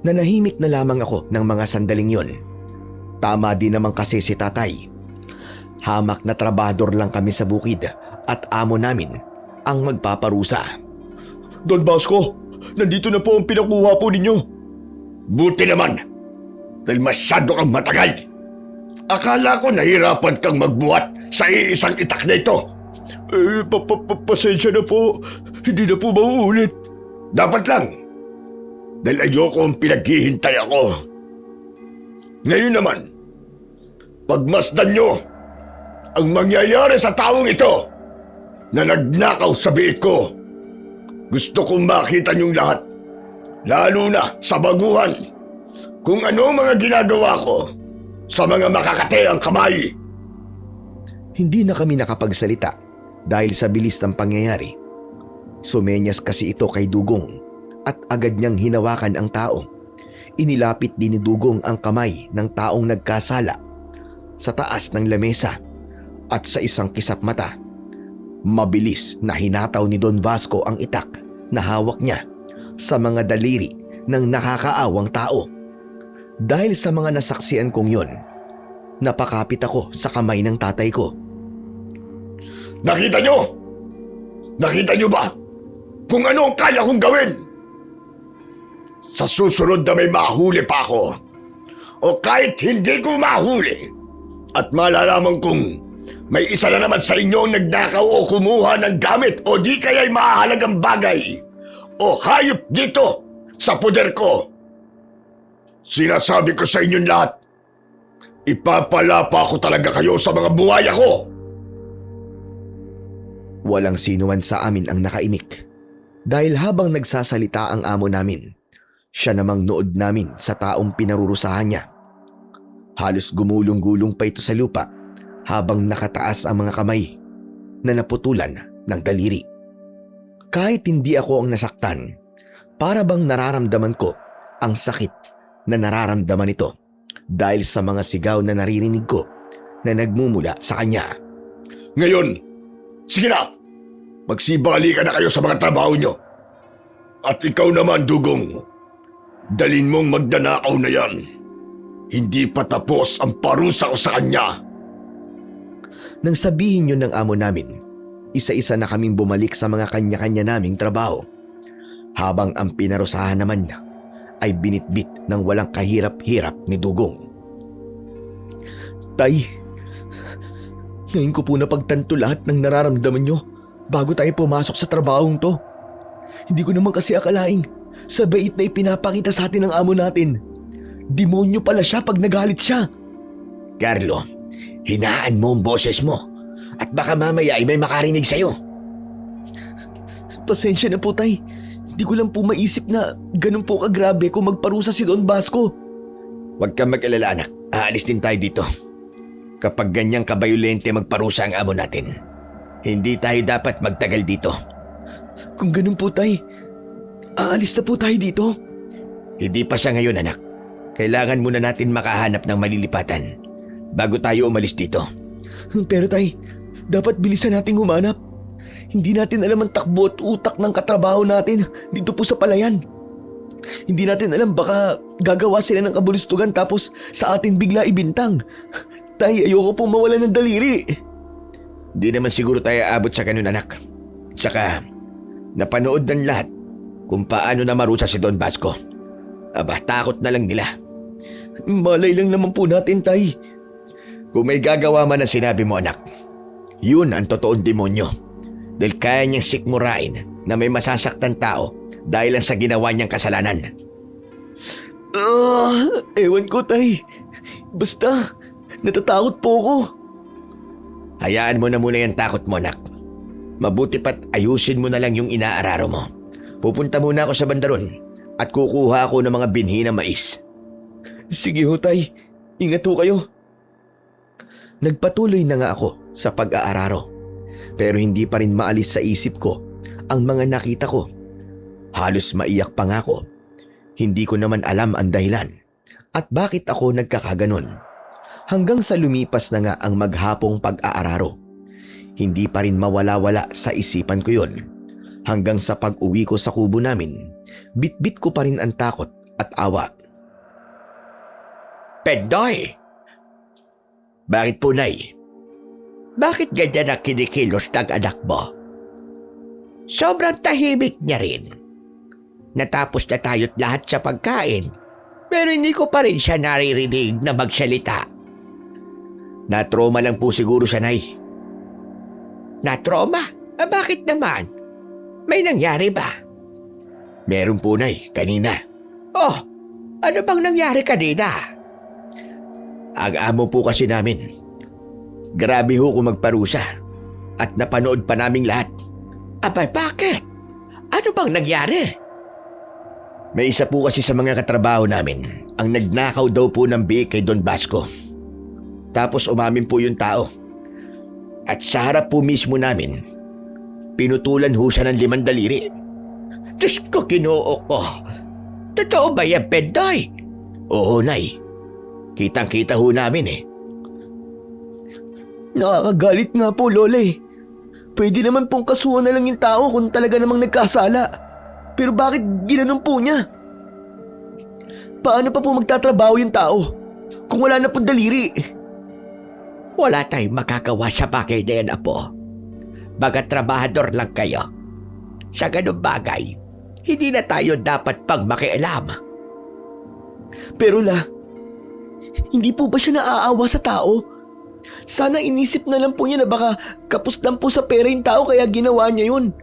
A: nanahimik na lamang ako ng mga sandaling yon. Tama din naman kasi si tatay. Hamak na trabador lang kami sa bukid at amo namin ang magpaparusa.
C: Don Vasco, nandito na po ang pinakuha po ninyo. Buti naman, dahil masyado kang matagal. Akala ko nahirapan kang magbuhat sa iisang itak na ito. Pasensya na po, hindi na po mauulit. Dapat lang, dahil ayoko ang pinaghihintay ako. Ngayon naman, pagmasdan nyo ang mangyayari sa taong ito na nagnakaw sa biik ko. Gusto kong makita niyong lahat, lalo na sa baguhan, kung ano mga ginagawa ko sa mga makakateang kamay.
A: Hindi na kami nakapagsalita dahil sa bilis ng pangyayari. Sumenyas kasi ito kay Dugong at agad niyang hinawakan ang tao. Inilapit din ni Dugong ang kamay ng taong nagkasala sa taas ng lamesa at sa isang kisap mata. Mabilis na hinataw ni Don Vasco ang itak na hawak niya sa mga daliri ng nakakaawang tao. Dahil sa mga nasaksiyan kong yun, napakapit ako sa kamay ng tatay ko.
C: Nakita nyo? Nakita nyo ba kung ano ang kaya kong gawin? Sa susunod na may mahuli pa ako, o kahit hindi ko mahuli, at malalaman kong may isa na naman sa inyo ang nagnakaw o kumuha ng gamit o di kaya'y mahalagang bagay o hayop dito sa puder ko, sinasabi ko sa inyong lahat, ipapalapa ko talaga kayo sa mga buhaya ko.
A: Walang sinuman sa amin ang nakaimik dahil habang nagsasalita ang amo namin, siya namang nood namin sa taong pinarurusahan niya. Halos gumulong-gulong pa ito sa lupa habang nakataas ang mga kamay na naputulan ng daliri. Kahit hindi ako ang nasaktan, para bang nararamdaman ko ang sakit na nararamdaman ito dahil sa mga sigaw na naririnig ko na nagmumula sa kanya.
C: Ngayon, sige na, magsibali ka na kayo sa mga trabaho nyo. At ikaw naman, Dugong, dalin mong magdanakaw na yan. Hindi pa tapos ang parusa ko sa kanya.
A: Nang sabihin yun ng amo namin, isa-isa na kaming bumalik sa mga kanya-kanya naming trabaho. Habang ang pinarusahan naman ay binitbit ng walang kahirap-hirap ni Dugong. Tay, ngayon ko po napagtanto lahat ng nararamdaman nyo bago tayo pumasok sa trabahong to. Hindi ko naman kasi akalaing sa bait na ipinapakita sa atin ng amo natin, demonyo pala siya pag nagalit siya.
B: Carlo, hinaan mo ang boses mo at baka mamaya ay may makarinig sa'yo.
A: Pasensya na po tay, hindi ko lang po maisip na ganun po kagrabe kung magparusa si Don Vasco.
B: Huwag kang mag-alala, anak. Aalis din tayo dito. Kapag ganyang kabayolente magparusa ang amo natin, hindi tayo dapat magtagal dito.
A: Kung ganun po tay, aalis na po tayo dito.
B: Hindi pa siya ngayon, anak. Kailangan muna natin makahanap ng malilipatan bago tayo umalis dito.
A: Pero tay, dapat bilisan nating humanap. Hindi natin alam ang takbo at utak ng katrabaho natin dito po sa palayan. Hindi natin alam baka gagawa sila ng kabulustugan tapos sa atin bigla ibintang. Tay, ayoko pong mawalan ng daliri.
B: Di naman siguro tayo aabot sa ganun, anak. Tsaka, napanood ng lahat kung paano na marusa si Don Vasco. Aba, takot na lang nila.
A: Malay lang naman po natin, tay.
B: Kung may gagawa man ang sinabi mo, anak, yun ang totoong demonyo. Dahil kaya niyang sikmurain na may masasaktan tao dahil lang sa ginawa niyang kasalanan.
A: Ewan ko, tay. Basta, natatakot po ako.
B: Hayaan mo na muna yung takot mo, anak. Mabuti pa't ayusin mo na lang yung inaararo mo. Pupunta muna ako sa bandaron at kukuha ako ng mga binhi na mais.
A: Sige ho, Tay. Ingat ho kayo. Nagpatuloy na nga ako sa pag-aararo. Pero hindi pa rin maalis sa isip ko ang mga nakita ko. Halos maiyak pa nga ako. Hindi ko naman alam ang dahilan at bakit ako nagkakaganon. Hanggang sa lumipas na nga ang maghapong pag-aararo. Hindi pa rin mawala-wala sa isipan ko yun. Hanggang sa pag-uwi ko sa kubo namin, bitbit ko pa rin ang takot at awa.
B: Pendoy! Bakit po, Nay? Bakit ganyan ang kinikilos ng anak mo? Sobrang tahimik niya rin. Natapos na tayo't lahat sa pagkain, pero hindi ko pa rin siya naririnig na magsalita.
A: Na-trauma lang po siguro siya, Nay.
B: Na-trauma? Bakit naman? May nangyari ba?
A: Meron po, Nay, kanina.
B: Oh, ano bang nangyari kanina?
A: Ang amo po kasi namin. Grabe ho kung magparusa. At napanood pa naming lahat.
B: Abay, bakit? Ano bang nangyari?
A: May isa po kasi sa mga katrabaho namin ang nagnakaw daw po ng biik kay Don Vasco. Tapos umamin po yung tao. At sa harap po mismo namin, pinutulan ho siya ng 5 daliri.
B: Diyos ko, Ginoo ko. Totoo ba yan, Pendoy?
A: Oo, Nay. Kitang-kita ho namin eh. Nakakagalit nga po, Lola eh. Pwede naman pong kasuhan na lang yung tao kung talaga namang nagkasala. Pero bakit ginanon po niya? Paano pa po magtatrabaho yung tao kung wala na pong daliri?
B: Wala tayong makagawa sa bagay na yan, Apo. Bagat trabahador lang kayo. Sa ganung bagay, hindi na tayo dapat pagmakialam.
A: Pero hindi po ba siya naaawa sa tao? Sana inisip na lang po niya na baka kapos lang po sa pera yung tao kaya ginawa niya yun.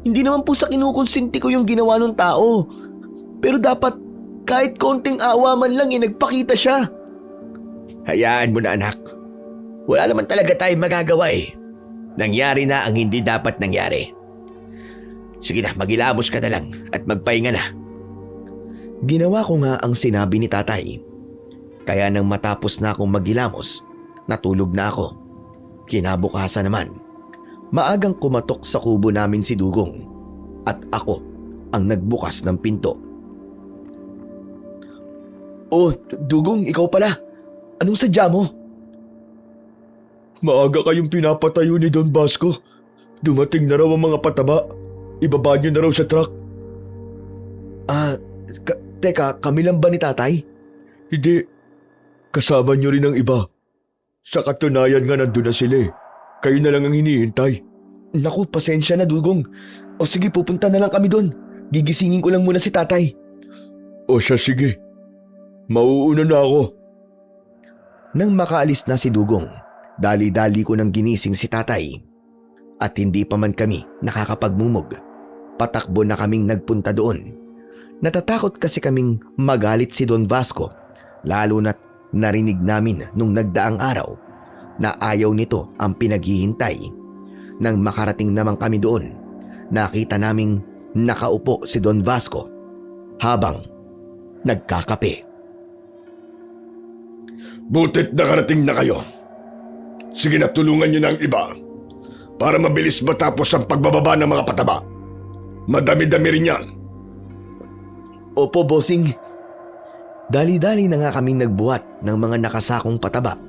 A: Hindi naman po sa kinukonsinti ko yung ginawa ng tao. Pero dapat kahit konting awa man lang nagpakita siya.
B: Hayaan mo na, anak. Wala naman talaga tayong magagawa eh. Nangyari na ang hindi dapat nangyari. Sige na, maghilamos ka na lang at magpahinga na.
A: Ginawa ko nga ang sinabi ni tatay. Kaya nang matapos na akong maghilamos, natulog na ako. Kinabukasan naman, maagang kumatok sa kubo namin si Dugong at ako ang nagbukas ng pinto. Oh, Dugong, ikaw pala. Anong sadya mo? Maaga kayong pinapatayo ni Don Vasco. Dumating na raw ang mga pataba. Ibaba niyo na raw sa truck. Teka, kami lang ba ni tatay? Hindi. Kasama niyo rin ang iba. Sa katunayan nga nandun na sila eh. Kayo na lang ang hinihintay. Naku, pasensya na, Dugong. O sige, pupunta na lang kami doon. Gigisingin ko lang muna si tatay. O siya, sige. Mauuna na ako. Nang makaalis na si Dugong, dali-dali ko nang ginising si tatay. At hindi pa man kami nakakapagmumog. Patakbo na kaming nagpunta doon. Natatakot kasi kaming magalit si Don Vasco, lalo na't narinig namin nung nagdaang araw na ayaw nito ang pinaghihintay. Nang makarating naman kami doon, nakita naming nakaupo si Don Vasco habang nagkakape.
C: Butit nakarating na kayo. Sige na, tulungan niyo na ang iba para mabilis matapos ang pagbababa ng mga pataba. Madami-dami rin yan.
A: Opo, bossing. Dali-dali na nga kaming nagbuhat ng mga nakasakong pataba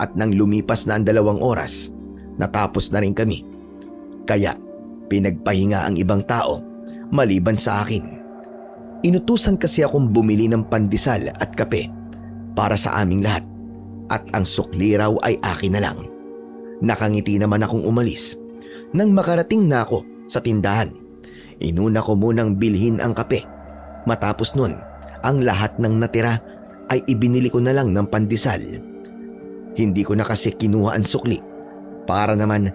A: at nang lumipas na ang 2 oras, natapos na rin kami. Kaya pinagpahinga ang ibang tao maliban sa akin. Inutusan kasi akong bumili ng pandesal at kape para sa aming lahat at ang sukli raw ay akin na lang. Nakangiti naman akong umalis. Nang makarating na ako sa tindahan, inuna ko munang bilhin ang kape. Matapos nun, ang lahat ng natira ay ibinili ko na lang ng pandesal. Hindi ko na kasi kinuha ang sukli para naman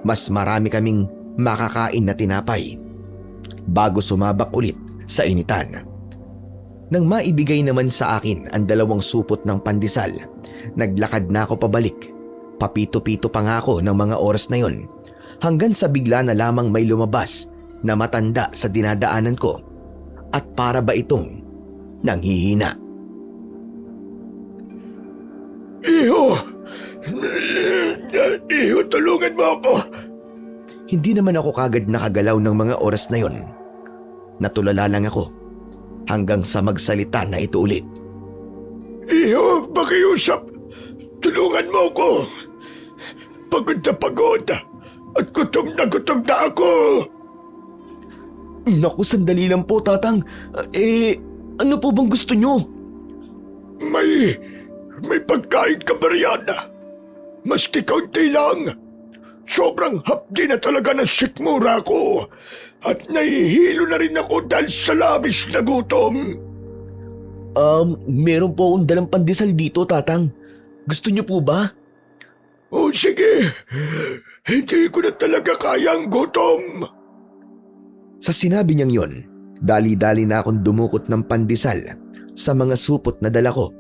A: mas marami kaming makakain na tinapay bago sumabak ulit sa initan. Nang maibigay naman sa akin ang 2 supot ng pandesal, naglakad na ako pabalik. Papito-pito pa nga ako ng mga oras na yon hanggang sa bigla na lamang may lumabas na matanda sa dinadaanan ko at para ba itong nanghihina.
C: Iho! Iho, tulungan mo ako!
A: Hindi naman ako kagad nakagalaw ng mga oras na yon. Natulala lang ako hanggang sa magsalita na ito ulit.
C: Iho, pakiusap! Tulungan mo ako! Pagod at gutom na ako!
A: Naku, sandali lang po, Tatang. Ano po bang gusto nyo?
C: May pagkain ka ba riyan? Maski kaunti lang. Sobrang hapdi na talaga ng sikmura ko. At nahihilo na rin ako dahil sa labis na gutom.
A: Meron po akong dalang pandesal dito, Tatang. Gusto nyo po ba?
C: O sige, hindi ko na talaga kayang gutom.
A: Sa sinabi niyang yon, dali-dali na akong dumukot ng pandesal sa mga supot na dala ko.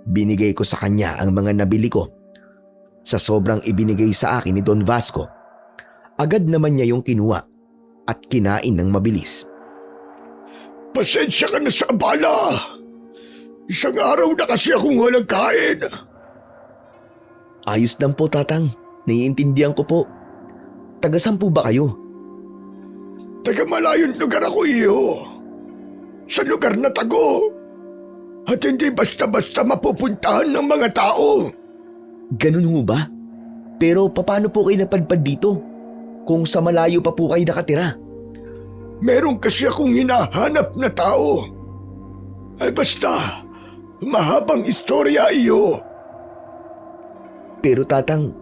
A: Binigay ko sa kanya ang mga nabili ko. Sa sobrang ibinigay sa akin ni Don Vasco, agad naman niya yung kinuha at kinain ng mabilis.
C: Pasensya ka na sa abala. Isang araw na kasi akong walang kain.
A: Ayos lang po, Tatang. Naiintindihan ko po. Taga-saan po ba kayo?
C: Taga malayong lugar ako, Iho. Sa lugar na tago. At hindi basta-basta mapupuntahan ng mga tao.
A: Ganun ho ba? Pero paano po kayo napadpad dito? Kung sa malayo pa po kayo nakatira?
C: Meron kasi akong hinahanap na tao. Ay basta, mahabang istorya, Iho.
A: Pero Tatang,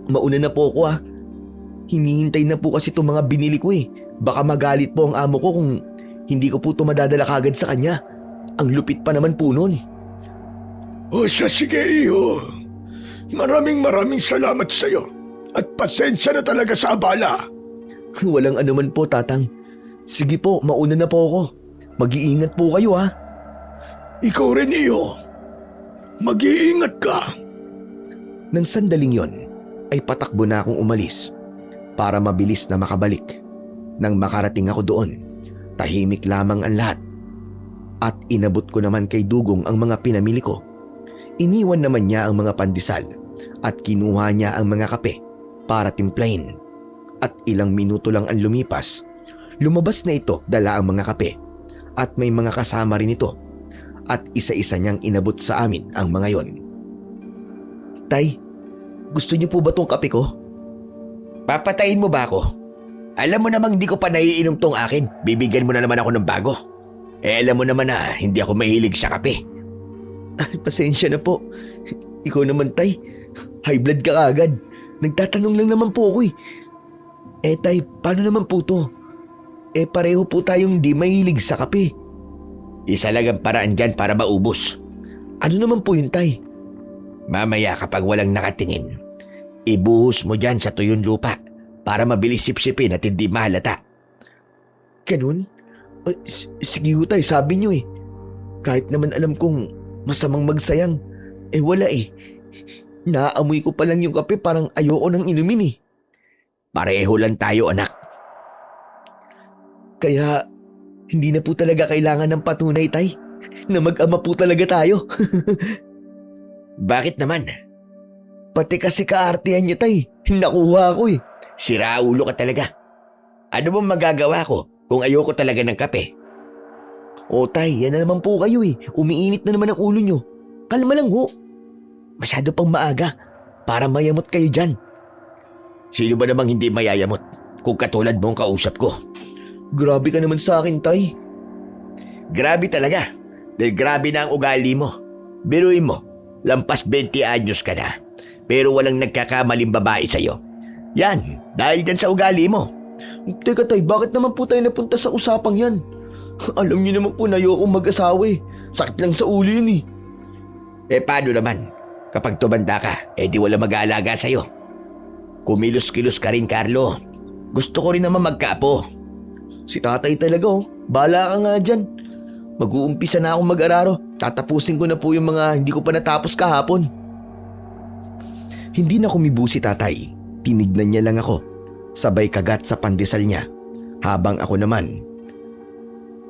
A: mauna na po ako ah. Hinihintay na po kasi itong mga binili ko eh. Baka magalit po ang amo ko kung hindi ko po ito madadala kagad sa kanya. Ang lupit pa naman po nun.
C: O sige, Iho. Maraming salamat sa iyo. At pasensya na talaga sa abala.
A: Walang anuman po, Tatang. Sige po, mauna na po ako. Mag-iingat po kayo ha.
C: Ikaw rin, Iho. Mag-iingat ka.
A: Nang sandaling yon, ay patakbo na akong umalis para mabilis na makabalik. Nang makarating ako doon, tahimik lamang ang lahat. At inabot ko naman kay Dugong ang mga pinamili ko. Iniwan naman niya ang mga pandesal at kinuha niya ang mga kape para timplahin. At ilang minuto lang ang lumipas, lumabas na ito dala ang mga kape at may mga kasama rin ito. At isa-isa niyang inabot sa amin ang mga yon. Tay, gusto niyo po ba tong kape ko?
B: Papatayin mo ba ako? Alam mo namang di ko pa naiinom tong akin. Bibigyan mo na naman ako ng bago. Alam mo naman na hindi ako mahilig sa kape.
A: Pasensya na po. Ikaw naman, Tay. High blood ka agad. Nagtatanong lang naman po ako eh. Tay, paano naman po to? Pareho po tayong di mahilig sa kape.
B: Isa lang ang paraan dyan para maubos.
A: Ano naman po yun, Tay?
B: Mamaya kapag walang nakatingin, ibuhos mo dyan sa tuyong lupa para mabilis sipsipin at hindi mahalata.
A: Ganun? Sige ho, Tay, sabi niyo eh. Kahit naman alam kong masamang magsayang, wala eh. Naamoy ko pa lang yung kape, parang ayoko nang inumin eh.
B: Pareho lang tayo, anak.
A: Kaya hindi na po talaga kailangan ng patunay, Tay, na mag-ama po talaga tayo.
B: Bakit naman?
A: Pati kasi kaartihan niyo, Tay. Nakuha ko eh.
B: Siraulo ka talaga. Ano bang magagawa ko kung ayoko talaga ng kape?
A: O Tay, yan na naman po kayo eh. Umiinit na naman ang ulo niyo. Kalma lang ho. Masyado pang maaga para mayamot kayo dyan.
B: Sino ba namang hindi mayayamot kung katulad mong kausap ko?
A: Grabe ka naman sa akin, Tay.
B: Grabe talaga. Dahil grabe na ang ugali mo. Biruin mo, lampas 20 anyos ka na. Pero walang nagkakamaling babae sa'yo. Yan, dahil dyan sa ugali mo.
A: Teka, Tay, bakit naman po tayo napunta sa usapang yan? Alam niyo naman po na ayokong mag-asawa eh. Sakit lang sa ulo yun eh.
B: Paano naman? Kapag tumanda ka, di wala mag-aalaga sa'yo. Kumilos-kilos ka rin, Carlo. Gusto ko rin naman magkaapo.
A: Si Tatay talaga oh. Bahala ka nga dyan. Mag-uumpisa na akong mag-araro. Tatapusin ko na po yung mga hindi ko pa natapos kahapon. Hindi na kumibo si Tatay. Tinignan niya lang ako. Sabay kagat sa pandesal niya. Habang ako naman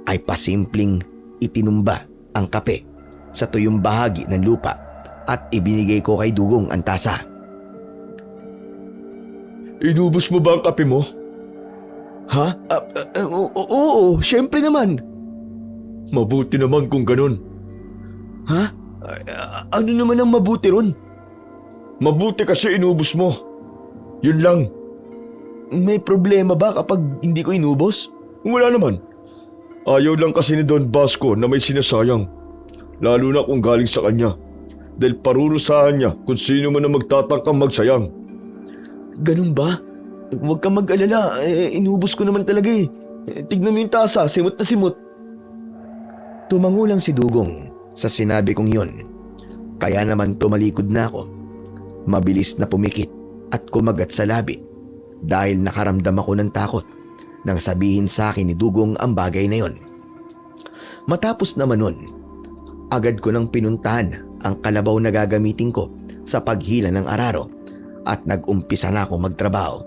A: ay pasimpleng itinumba ang kape sa tuyong bahagi ng lupa at ibinigay ko kay Dugong ang tasa.
C: Inubos mo ba ang kape mo?
A: Ha? Oo, syempre naman.
C: Mabuti naman kung ganun.
A: Ha? Ano naman ang mabuti ron?
C: Mabuti kasi inubos mo. Yun lang.
A: May problema ba kapag hindi ko inubos?
C: Wala naman. Ayaw lang kasi ni Don Vasco na may sinasayang. Lalo na kung galing sa kanya. Dahil parurusahan niya kung sino man ang magtatangkang magsayang.
A: Ganun ba? Huwag kang mag-alala, inubos ko naman talaga eh. Tignan mo yung tasa, simot na simot. Tumango lang si Dugong sa sinabi kong yun. Kaya naman tumalikod na ako. Mabilis na pumikit at kumagat sa labi dahil nakaramdam ako ng takot nang sabihin sa akin ni Dugong ang bagay na yon. Matapos naman nun, agad ko nang pinuntahan ang kalabaw na gagamitin ko sa paghila ng araro at nag-umpisa na akong magtrabaho.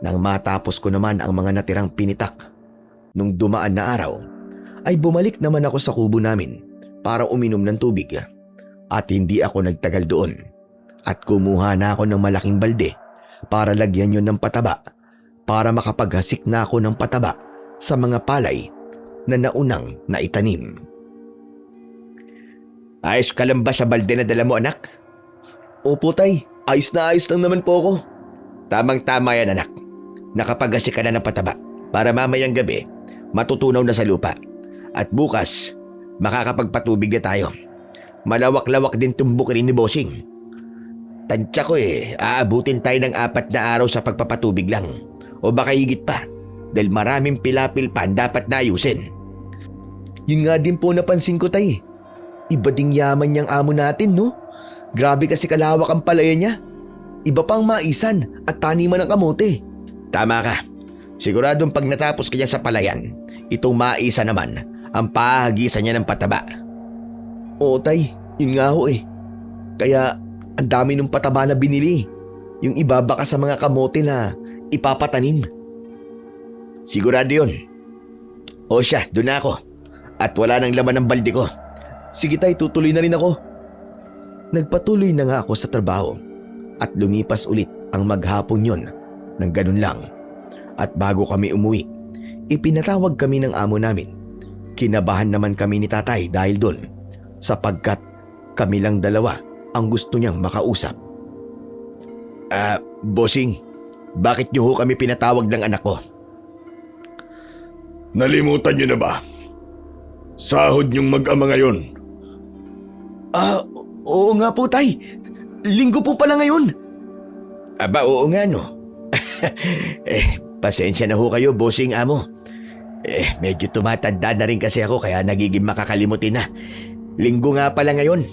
A: Nang matapos ko naman ang mga natirang pinitak, nung dumaan na araw, ay bumalik naman ako sa kubo namin para uminom ng tubig. At hindi ako nagtagal doon at kumuha na ako ng malaking balde para lagyan yon ng pataba para makapaghasik na ako ng pataba sa mga palay na naunang naitanim.
B: Ayos ka lang ba sa balde na dala mo, anak?
A: Opo tay, ayos na ayos lang naman po ako.
B: Tamang-tama yan, anak. Nakapaghasik ka na ng pataba para mamayang gabi matutunaw na sa lupa. At bukas, makakapagpatubig na tayo. Malawak-lawak din tumbukin ni Bossing. Tansya ko aabutin tayo ng 4 na araw sa pagpapatubig lang. O baka higit pa, dahil maraming pilapil pa ang dapat na ayusin.
A: Yun nga din po napansin ko tay. Iba ding yaman niyang amo natin, no? Grabe kasi kalawak ang palaya niya. Iba pang maisan at taniman ng kamote.
B: Tama ka. Siguradong pag natapos kanya sa palayan, itong maisa naman ang pahagisan niya ng pataba.
A: Oo tay, yun nga ho eh. Kaya ang dami ng pataba na binili. Yung iba baka sa mga kamote na ipapatanim.
B: Sigurado yun. O siya, doon na ako. At wala nang laman ng balde ko.
A: Sige tay, tutuloy na rin ako. Nagpatuloy na nga ako sa trabaho at lumipas ulit ang maghapon yon ng ganun lang. At bago kami umuwi, ipinatawag kami ng amo namin. Kinabahan naman kami ni tatay dahil doon sapagkat kami lang dalawa ang gusto niyang makausap.
B: Bossing, bakit niyo ho kami pinatawag ng anak ko?
C: Nalimutan niyo na ba? Sahod niyong mag-ama ngayon.
A: Oo nga po tay. Linggo po pala ngayon.
B: Aba, oo nga no. Pasensya na ho kayo, bossing amo. Medyo tumatanda na rin kasi ako kaya nagiging makakalimutin na. Linggo nga pala ngayon.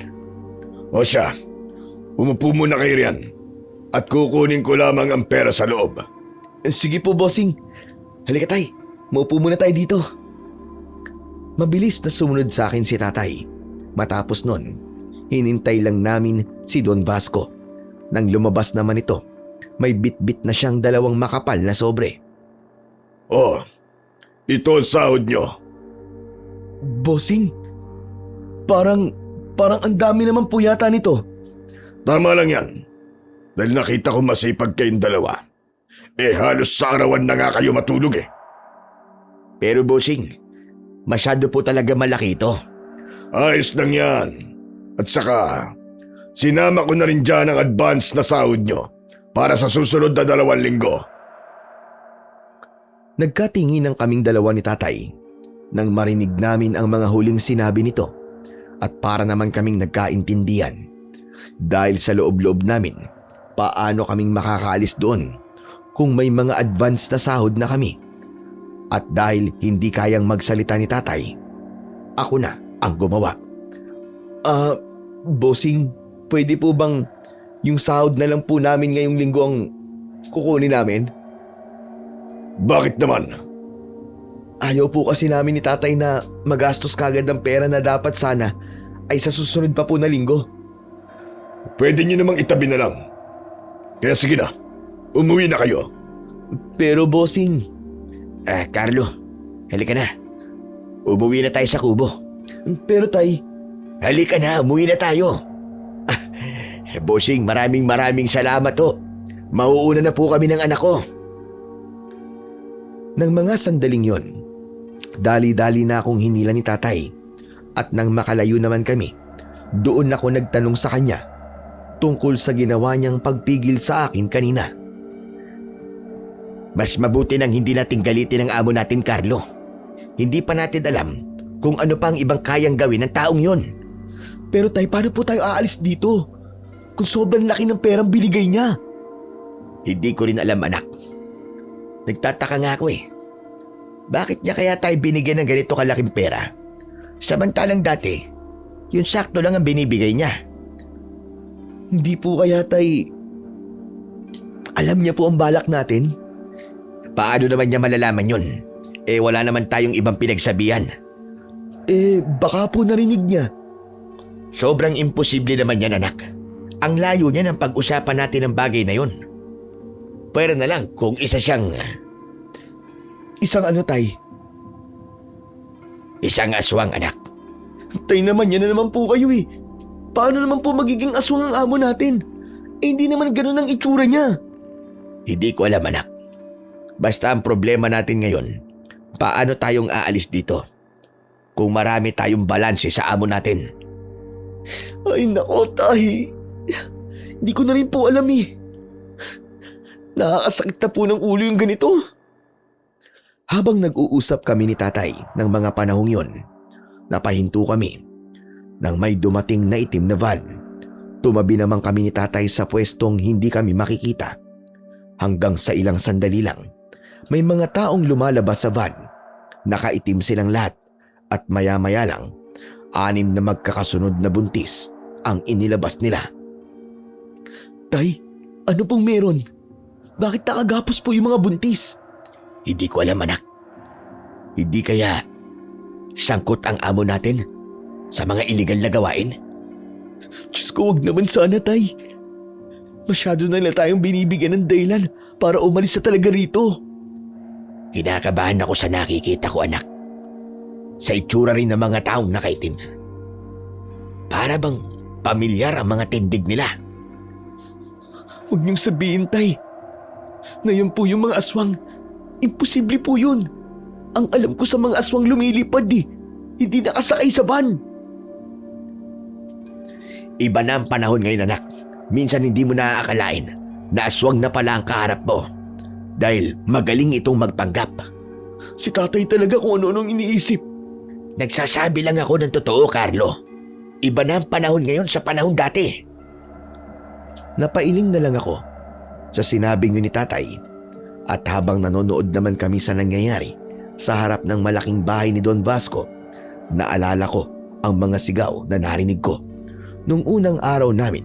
C: O siya, umupo muna kayo riyan at kukunin ko lamang ang pera sa loob.
A: Sige po bossing. Halika tay, maupo muna tayo dito. Mabilis na sumunod sa akin si tatay. Matapos nun, hinintay lang namin si Don Vasco. Nang lumabas naman ito, may bit-bit na siyang 2 makapal na sobre.
C: Oh, ito ang sahod nyo.
A: Bossing, parang ang dami naman po yata nito.
C: Tama lang yan. Dahil nakita ko masipag kayong dalawa. Halos sa arawan na nga kayo matulog
B: Pero bossing, masyado po talaga malaki ito.
C: Ayos lang yan. At saka, sinama ko na rin dyan ang advance na sahod nyo para sa susunod na 2 linggo.
A: Nagkatinginan kaming dalawa ni tatay nang marinig namin ang mga huling sinabi nito at para naman kaming nagkaintindihan. Dahil sa loob-loob namin, paano kaming makakaalis doon kung may mga advance na sahod na kami. At dahil hindi kayang magsalita ni tatay, ako na ang gumawa. Bossing, pwede po bang yung sahod na lang po namin ngayong linggo ang kukunin namin?
C: Bakit naman?
A: Ayaw po kasi namin ni tatay na magastos kagad ng pera na dapat sana ay sa susunod pa po na linggo.
C: Pwede nyo namang itabi na lang. Kaya sige na, umuwi na kayo.
A: Pero bossing...
B: Carlo, halika na. Umuwi na tayo sa kubo.
A: Pero tay,
B: Halika na, umuwi na tayo. Bossing, maraming salamat ho. Mauuna na po kami ng anak ko.
A: Nang mga sandaling yon, dali-dali na akong hinila ni tatay at nang makalayo naman kami, doon ako nagtanong sa kanya tungkol sa ginawa niyang pagpigil sa akin kanina.
B: Mas mabuti nang hindi natin galitin ang amo natin, Carlo. Hindi pa natin alam kung ano pa ang ibang kayang gawin ng taong yon.
A: Pero tay, paano po tayo aalis dito kung sobrang laki ng perang binigay niya?
B: Hindi ko rin alam, anak. Nagtataka nga ako eh. Bakit niya kaya tayo binigyan ng ganito kalaking pera? Samantalang dati, yung sakto lang ang binibigay niya.
A: Hindi po kaya tay, alam niya po ang balak natin?
B: Paano naman niya malalaman yun? Eh wala naman tayong ibang pinagsabihan.
A: Baka po narinig niya.
B: Sobrang imposible naman yan, anak. Ang layo niya ng pag-usapan natin ng bagay na yun. Pero na lang kung isa siyang...
A: Isang ano tay?
B: Isang aswang, anak.
A: Tay naman, yan na naman po kayo eh. Paano naman po magiging aswang ang amo natin? Hindi naman ganun ang itsura niya.
B: Hindi ko alam, anak. Basta ang problema natin ngayon, paano tayong aalis dito? Kung marami tayong balanse sa amo natin.
A: Ay nako tay. Hindi ko na rin po alam eh. Nakakasakit na po ng ulo yung ganito. Habang nag-uusap kami ni tatay ng mga panahong yon, napahinto kami nang may dumating na itim na van. Tumabi naman kami ni tatay sa pwestong hindi kami makikita. Hanggang sa ilang sandali lang, may mga taong lumalabas sa van. Nakaitim silang lahat at maya-maya lang, 6 na magkakasunod na buntis ang inilabas nila. Tay, ano pong meron? Bakit nakagapos po yung mga buntis?
B: Hindi ko alam, anak. Hindi kaya sangkot ang amo natin sa mga iligal na gawain?
A: Diyos ko, wag naman sana tay. Masyado na lang tayong binibigyan ng dahilan para umalis na talaga rito.
B: Kinakabahan ako sa nakikita ko, anak. Sa itsura rin ng mga taong nakaitim. Para bang pamilyar ang mga tindig nila.
A: Huwag niyong sabihin, tay. Ngayon po yung mga aswang, imposible po yun. Ang alam ko sa mga aswang lumilipad hindi nakasakay sa van.
B: Iba na ang panahon ngayon, anak. Minsan hindi mo naaakalain na aswang na pala ang kaharap mo. Dahil magaling itong magpanggap.
A: Si tatay talaga kung ano-anong iniisip.
B: Nagsasabi lang ako ng totoo, Carlo. Iba na ang panahon ngayon sa panahon dati.
A: Napailing na lang ako sa sinabing yun ni tatay. At habang nanonood naman kami sa nangyayari sa harap ng malaking bahay ni Don Vasco, naalala ko ang mga sigaw na narinig ko nung unang araw namin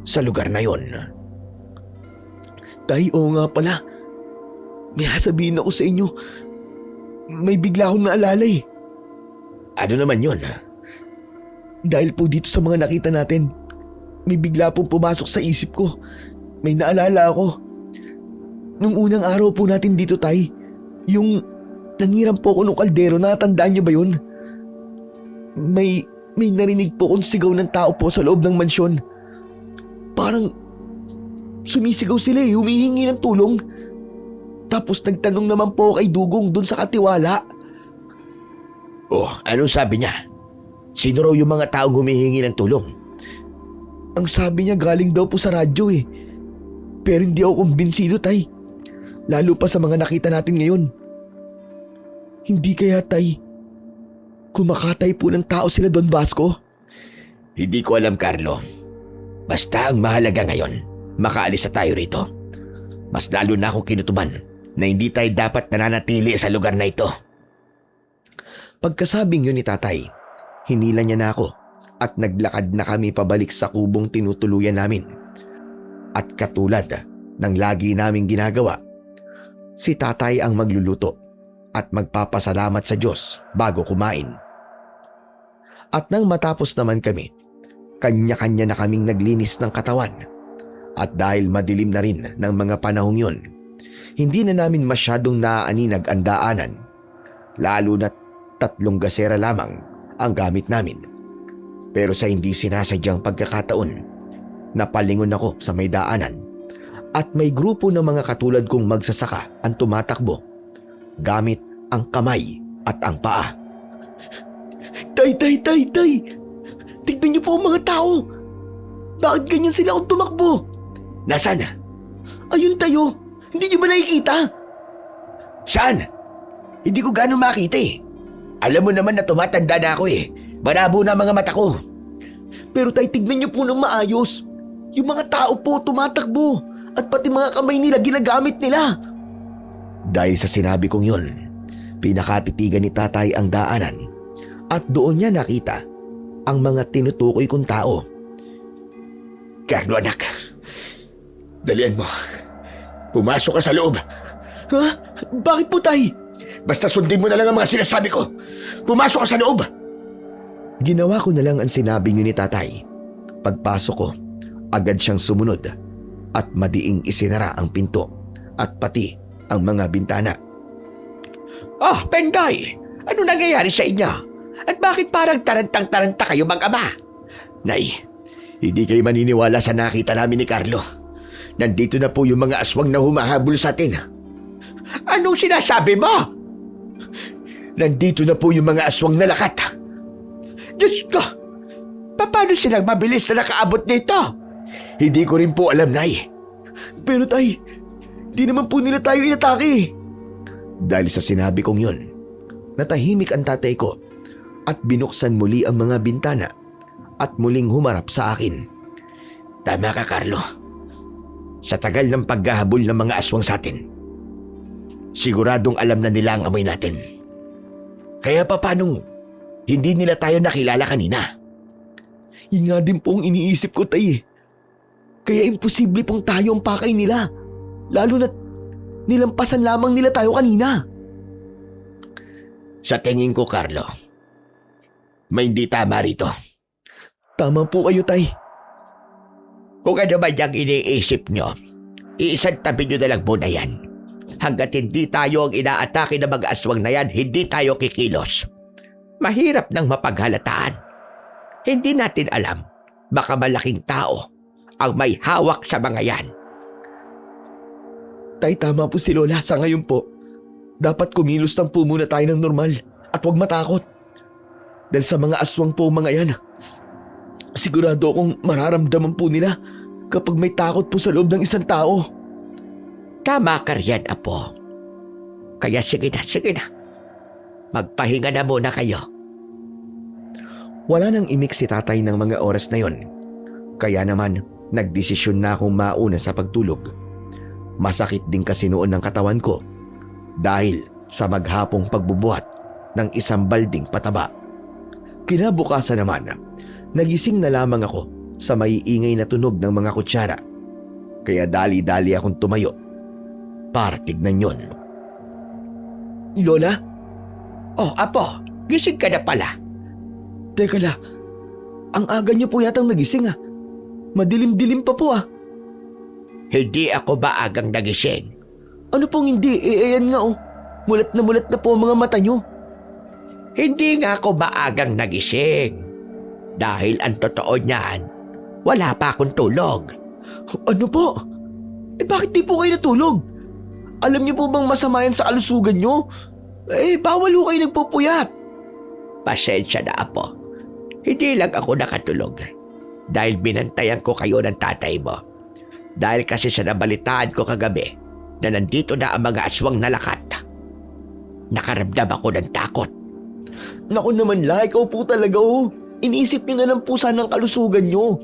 A: sa lugar na yon. Tay, oo nga pala. May sasabihin ako sa inyo. May bigla akong naalala eh.
B: Ano naman yun?
A: Dahil po dito sa mga nakita natin, may bigla pong pumasok sa isip ko. May naalala ako. Nung unang araw po natin dito, tay, yung nangiram po ako nung kaldero, natandaan niyo ba yun? May narinig po akong sigaw ng tao po sa loob ng mansyon. Parang sumisigaw sila humihingi ng tulong. Tapos nagtanong naman po kay Dugong dun sa katiwala.
B: Oh, anong sabi niya? Sino raw yung mga taong humihingi ng tulong?
A: Ang sabi niya galing daw po sa radyo eh. Pero hindi ako kumbinsido, tay. Lalo pa sa mga nakita natin ngayon. Hindi kaya, tay, kumakatay po ng tao sila Don Vasco?
B: Hindi ko alam, Carlo. Basta ang mahalaga ngayon, makaalis na tayo rito. Mas lalo na akong kinutuban na hindi tayo dapat nananatili sa lugar na ito.
A: Pagkasabing yun ni tatay, hinila niya na ako at naglakad na kami pabalik sa kubong tinutuluyan namin. At katulad ng lagi naming ginagawa, si tatay ang magluluto at magpapasalamat sa Diyos bago kumain. At nang matapos naman kami, kanya-kanya na kaming naglinis ng katawan. At dahil madilim na rin ng mga panahong yun, hindi na namin masyadong naaaninag ang daanan, lalo na 3 gasera lamang ang gamit namin. Pero sa hindi sinasadyang pagkakataon, napalingon ako sa may daanan at may grupo ng mga katulad kong magsasaka ang tumatakbo gamit ang kamay at ang paa. Tay! Tignan niyo po ang mga tao! Bakit ganyan sila kung tumakbo?
B: Nasaan?
A: Ayun tayo! Hindi niyo ba nakikita?
B: Saan? Hindi ko gano'ng makita eh. Alam mo naman na tumatanda na ako eh. Malabo na ang mga mata ko.
A: Pero tay, tignan niyo po ng maayos. Yung mga tao po tumatakbo at pati mga kamay nila ginagamit nila. Dahil sa sinabi kong yun, pinakatitigan ni tatay ang daanan at doon niya nakita ang mga tinutukoy kong tao.
B: Carlo anak, dalian mo. Pumasok ka sa loob.
A: Ha? Bakit po tay?
B: Basta sundin mo na lang ang mga sinasabi ko. Pumasok ka sa loob.
A: Ginawa ko na lang ang sinabi niyo ni tatay. Pagpasok ko, agad siyang sumunod at madiing isinara ang pinto at pati ang mga bintana.
B: Oh, Penday! Ano nangyayari sa inyo? At bakit parang tarantang-taranta kayo mag-ama?
A: Nay, hindi kayo maniniwala sa nakita namin ni Carlo. Nandito na po yung mga aswang na humahabol sa atin.
B: Anong sinasabi mo?
A: Nandito na po yung mga aswang na lakat.
B: Diyos ko! Paano silang mabilis na nakaabot dito?
A: Hindi ko rin po alam, Nay. Pero tay, di naman po nila tayo inatake. Dahil sa sinabi kong yun, natahimik ang tatay ko at binuksan muli ang mga bintana at muling humarap sa akin.
B: Tama ka, Carlo. Sa tagal ng paghahabol ng mga aswang sa atin, siguradong alam na nila ang amoy natin. Kaya paano hindi nila tayo nakilala kanina?
A: Yun nga din po ang iniisip ko, tay. Kaya imposible pong tayo ang pakay nila. Lalo na't nilampasan lamang nila tayo kanina.
B: Sa tingin ko, Carlo, may hindi tama rito.
A: Tama po kayo, tay.
B: Kung ano ba yung iniisip nyo, iisang tabi nyo na lang muna yan. Hanggat hindi tayo ang inaatake ng mga aswang na yan, hindi tayo kikilos. Mahirap nang mapaghalataan. Hindi natin alam, baka malaking tao ang may hawak sa mga yan.
A: Tay, tama po si Lola. Sa ngayon po, dapat kumilos lang po muna tayo ng normal at huwag matakot. Dahil sa mga aswang po mga yan, sigurado akong mararamdaman po nila kapag may takot po sa loob ng isang tao.
B: Tama ka riyan, Apo. Kaya sige na. Magpahinga na muna kayo.
A: Wala nang imik si tatay ng mga oras na yon. Kaya naman, nagdesisyon na akong mauna sa pagtulog. Masakit din kasi noon ng katawan ko dahil sa maghapong pagbubuhat ng isang balding pataba. Kinabukasan naman, nagising na lamang ako sa maiingay na tunog ng mga kutsara. Kaya dali-dali akong tumayo para tignan yon. Lola?
B: Oh, Apo, gising ka na pala.
A: Teka la, ang aga niyo po yatang nagising ah. Madilim-dilim pa po ah.
B: Hindi ako ba agang nagising?
A: Ano pong hindi? Ayan nga oh. Mulat na po ang mga mata niyo.
B: Hindi nga ako maagang nagising. Dahil ang totoo niyan, wala pa akong tulog.
A: Ano po? Bakit di po kayo natulog? Alam niyo po bang masama yan sa kalusugan niyo? Bawal ho kayo nagpupuyat.
B: Pasensya na, Apo. Hindi lang ako nakatulog. Dahil binantayan ko kayo ng tatay mo. Dahil kasi sa nabalitaan ko kagabi na nandito na ang mga aswang na lakat. Nakaramdam ako ng takot.
A: Naku naman la, ikaw po talaga oh. Iniisip niyo na lang po sana ang kalusugan niyo.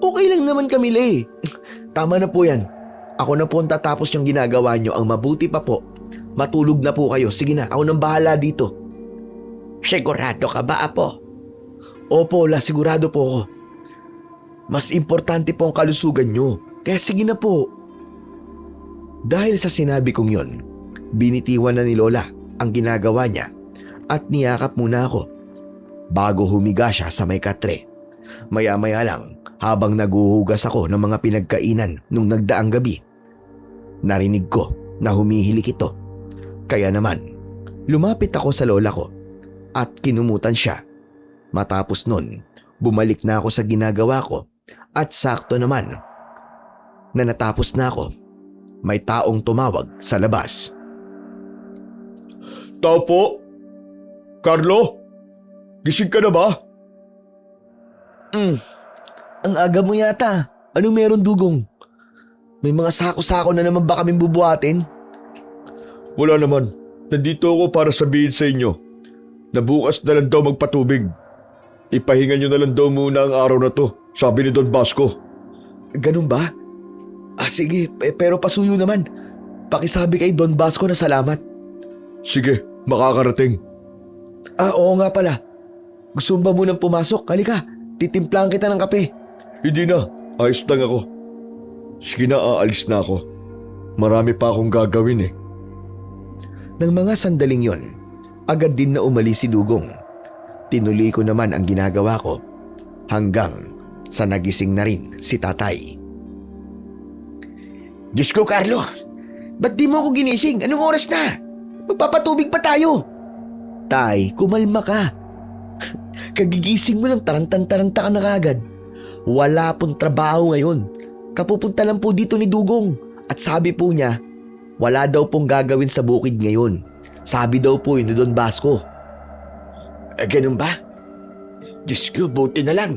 A: Okay lang naman kami le. Tama na po yan. Ako na po ang tatapos yung ginagawa niyo. Ang mabuti pa po, matulog na po kayo. Sige na, ako nang bahala dito.
B: Sigurado ka ba, Apo?
A: Opo, la, sigurado po ako. Mas importante po ang kalusugan nyo. Kaya sige na po. Dahil sa sinabi kong yon, binitiwan na ni Lola ang ginagawa niya at niyakap muna ako bago humiga siya sa may katre. Maya-maya lang habang naguhugas ako ng mga pinagkainan nung nagdaang gabi, narinig ko na humihilik ito. Kaya naman, lumapit ako sa lola ko at kinumutan siya. Matapos nun, bumalik na ako sa ginagawa ko at sakto naman na natapos na ako. May taong tumawag sa labas.
C: Tao po? Carlo? Gising ka na ba?
A: Ang aga mo yata. Anong meron, Dugong? May mga sako-sako na naman ba kaming bubuhatin?
C: Wala naman. Nandito ako para sabihin sa inyo na bukas na lang daw magpatubig. Ipahinga nyo na lang daw muna ang araw na to, sabi ni Don Basco.
A: Ganun ba? Sige, pero pasuyo naman. Pakisabi kay Don Basco na salamat.
C: Sige, makakarating.
A: Oo nga pala. Gusto mo ba munang pumasok? Halika, titimplahan kita ng kape.
C: Hindi na, ayos lang ako. Sige na, aalis na ako. Marami pa akong gagawin eh.
A: Nang mga sandaling yon, agad din na umalis si Dugong. Tinuloy ko naman ang ginagawa ko hanggang sa nagising na rin si Tatay.
B: Diyos ko, Carlo. Ba't di mo ako ginising? Anong oras na? Magpapatubig pa tayo.
A: Tay, kumalma ka. Kagigising mo lang tarantang-taranta ka na kagad. Wala pong trabaho ngayon. Kapupunta lang po dito ni Dugong. At sabi po niya, wala daw pong gagawin sa bukid ngayon. Sabi daw po yun ni Don Basco.
B: Ganun ba? Diyos ko, buti na lang.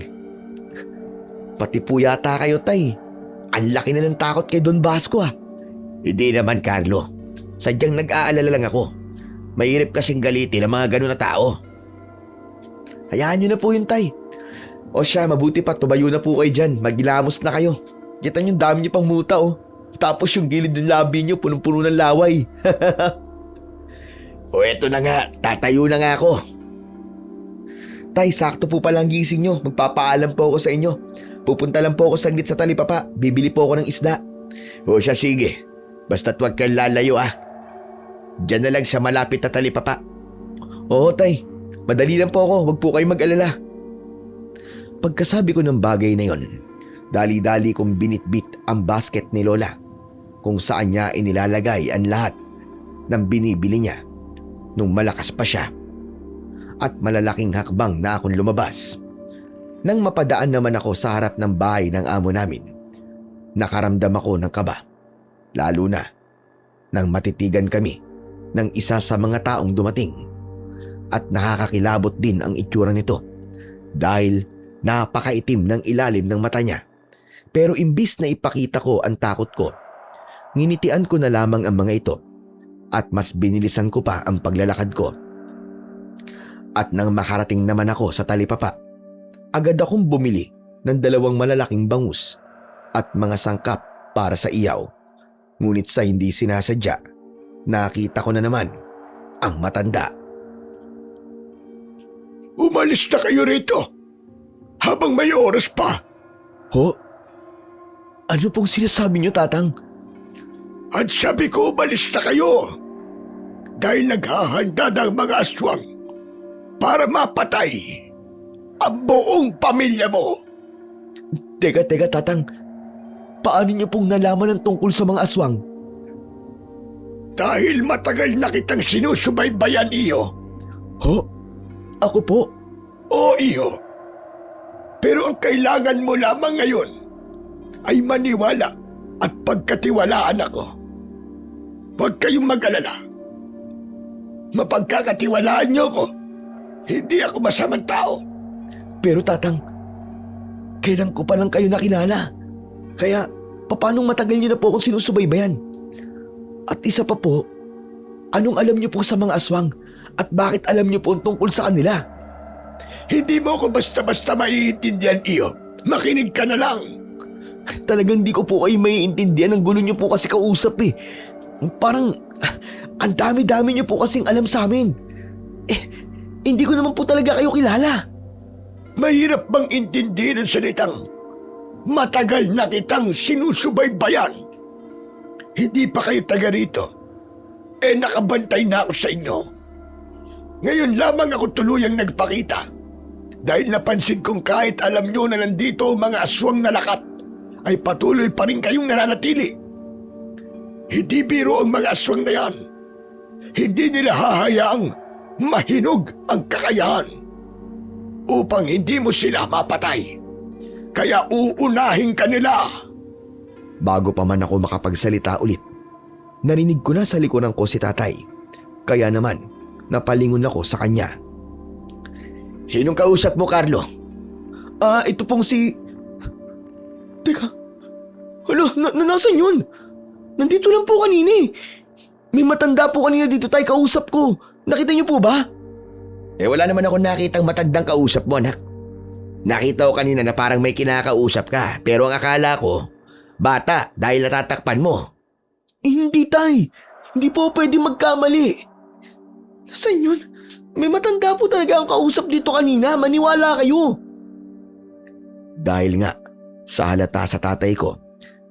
A: Pati po yata kayo, Tay. Ang laki na ng takot kay Don Basco ah.
B: Hindi naman, Carlo. Sadyang nag-aalala lang ako. Mahirap kasing galitin ang mga ganun na tao.
A: Hayaan niyo na po yun, Tay. O siya, mabuti pa, tumayo na po kayo dyan. Maghilamos na kayo. Kita niyo, dami niyo pang muta oh. Tapos yung gilid ng labi niyo, punong-puno ng laway.
B: O eto na nga, tatayo na nga ako.
A: Tay, sakto po palang gising niyo. Magpapaalam po ako sa inyo. Pupunta lang po ako saglit sa talipapa. Bibili po ako ng isda.
B: O siya, sige. Basta't huwag kang lalayo ah. Diyan na lang sa malapit na talipapa.
A: Oo, Tay. Madali lang po ako. Huwag po kayong mag-alala. Pagkasabi ko ng bagay na yon, dali-dali kong binitbit ang basket ni Lola kung saan niya inilalagay ang lahat ng binibili niya nung malakas pa siya. At malalaking hakbang na akong lumabas. Nang mapadaan naman ako sa harap ng bahay ng amo namin, nakaramdam ako ng kaba. Lalo na nang matitigan kami ng isa sa mga taong dumating. At nakakakilabot din ang itsura nito dahil napakaitim ng ilalim ng mata niya. Pero imbis na ipakita ko ang takot ko, nginitian ko na lamang ang mga ito at mas binilisan ko pa ang paglalakad ko. At nang makarating naman ako sa talipapa, agad akong bumili ng 2 malalaking bangus at mga sangkap para sa iyaw. Ngunit sa hindi sinasadya, nakita ko na naman ang matanda.
C: Umalis na kayo rito habang may oras pa.
A: Ho? Ano pong sinasabi niyo, Tatang?
C: At sabi ko umalis na kayo dahil naghahanda ng mga aswang para mapatay ang buong pamilya mo.
A: Teka, Tatang. Paano niyo pong nalaman ang tungkol sa mga aswang?
C: Dahil matagal na kitang sinusubaybayan, iyo.
A: Ho? Ako po?
C: O iyo. Pero ang kailangan mo lamang ngayon ay maniwala at pagkatiwalaan ako. Huwag kayong mag-alala. Mapagkakatiwalaan niyo ko. Hindi ako masamang tao.
A: Pero Tatang, kailan ko pa lang kayo nakilala. Kaya, paano matagal niyo na po akong sinusubaybayan? At isa pa po, anong alam niyo po sa mga aswang? At bakit alam niyo po ang tungkol sa kanila?
C: Hindi mo ko basta-basta maiintindihan, iyo. Makinig ka na lang.
A: Talagang di ko po kayo maiintindihan. Ang gulo niyo po kasi kausap eh. Parang, ang dami-dami niyo po kasing alam sa amin. Hindi ko naman po talaga kayo kilala.
C: Mahirap bang intindihin ang salitang matagal na kitang sinusubaybayan? Hindi pa kayo taga rito. Nakabantay na ako sa inyo. Ngayon lamang ako tuluyang nagpakita dahil napansin kong kahit alam nyo na nandito ang mga aswang na lakat, ay patuloy pa rin kayong nananatili. Hindi biro ang mga aswang na yan. Hindi nila hahayaang mahinog ang kakayahan. upang hindi mo sila mapatay. Kaya uunahin ka nila.
A: Bago pa man ako makapagsalita ulit, narinig ko na sa likuran ko si tatay. Kaya naman, napalingon ako sa kanya.
B: Sinong kausap mo, Carlo?
A: Ito pong si... Teka, nasan yun? Nandito lang po kanina eh. May matanda po kanina dito tay, kausap ko. Nakita niyo po ba?
B: Wala naman ako nakitang matandang kausap mo, anak. Nakita ko kanina na parang may kinakausap ka, pero ang akala ko, bata dahil natatakpan mo.
A: Hindi tay, hindi po pwede magkamali. Nasaan yun? May matanda po talaga ang kausap dito kanina, maniwala kayo. Dahil nga, sa halata sa tatay ko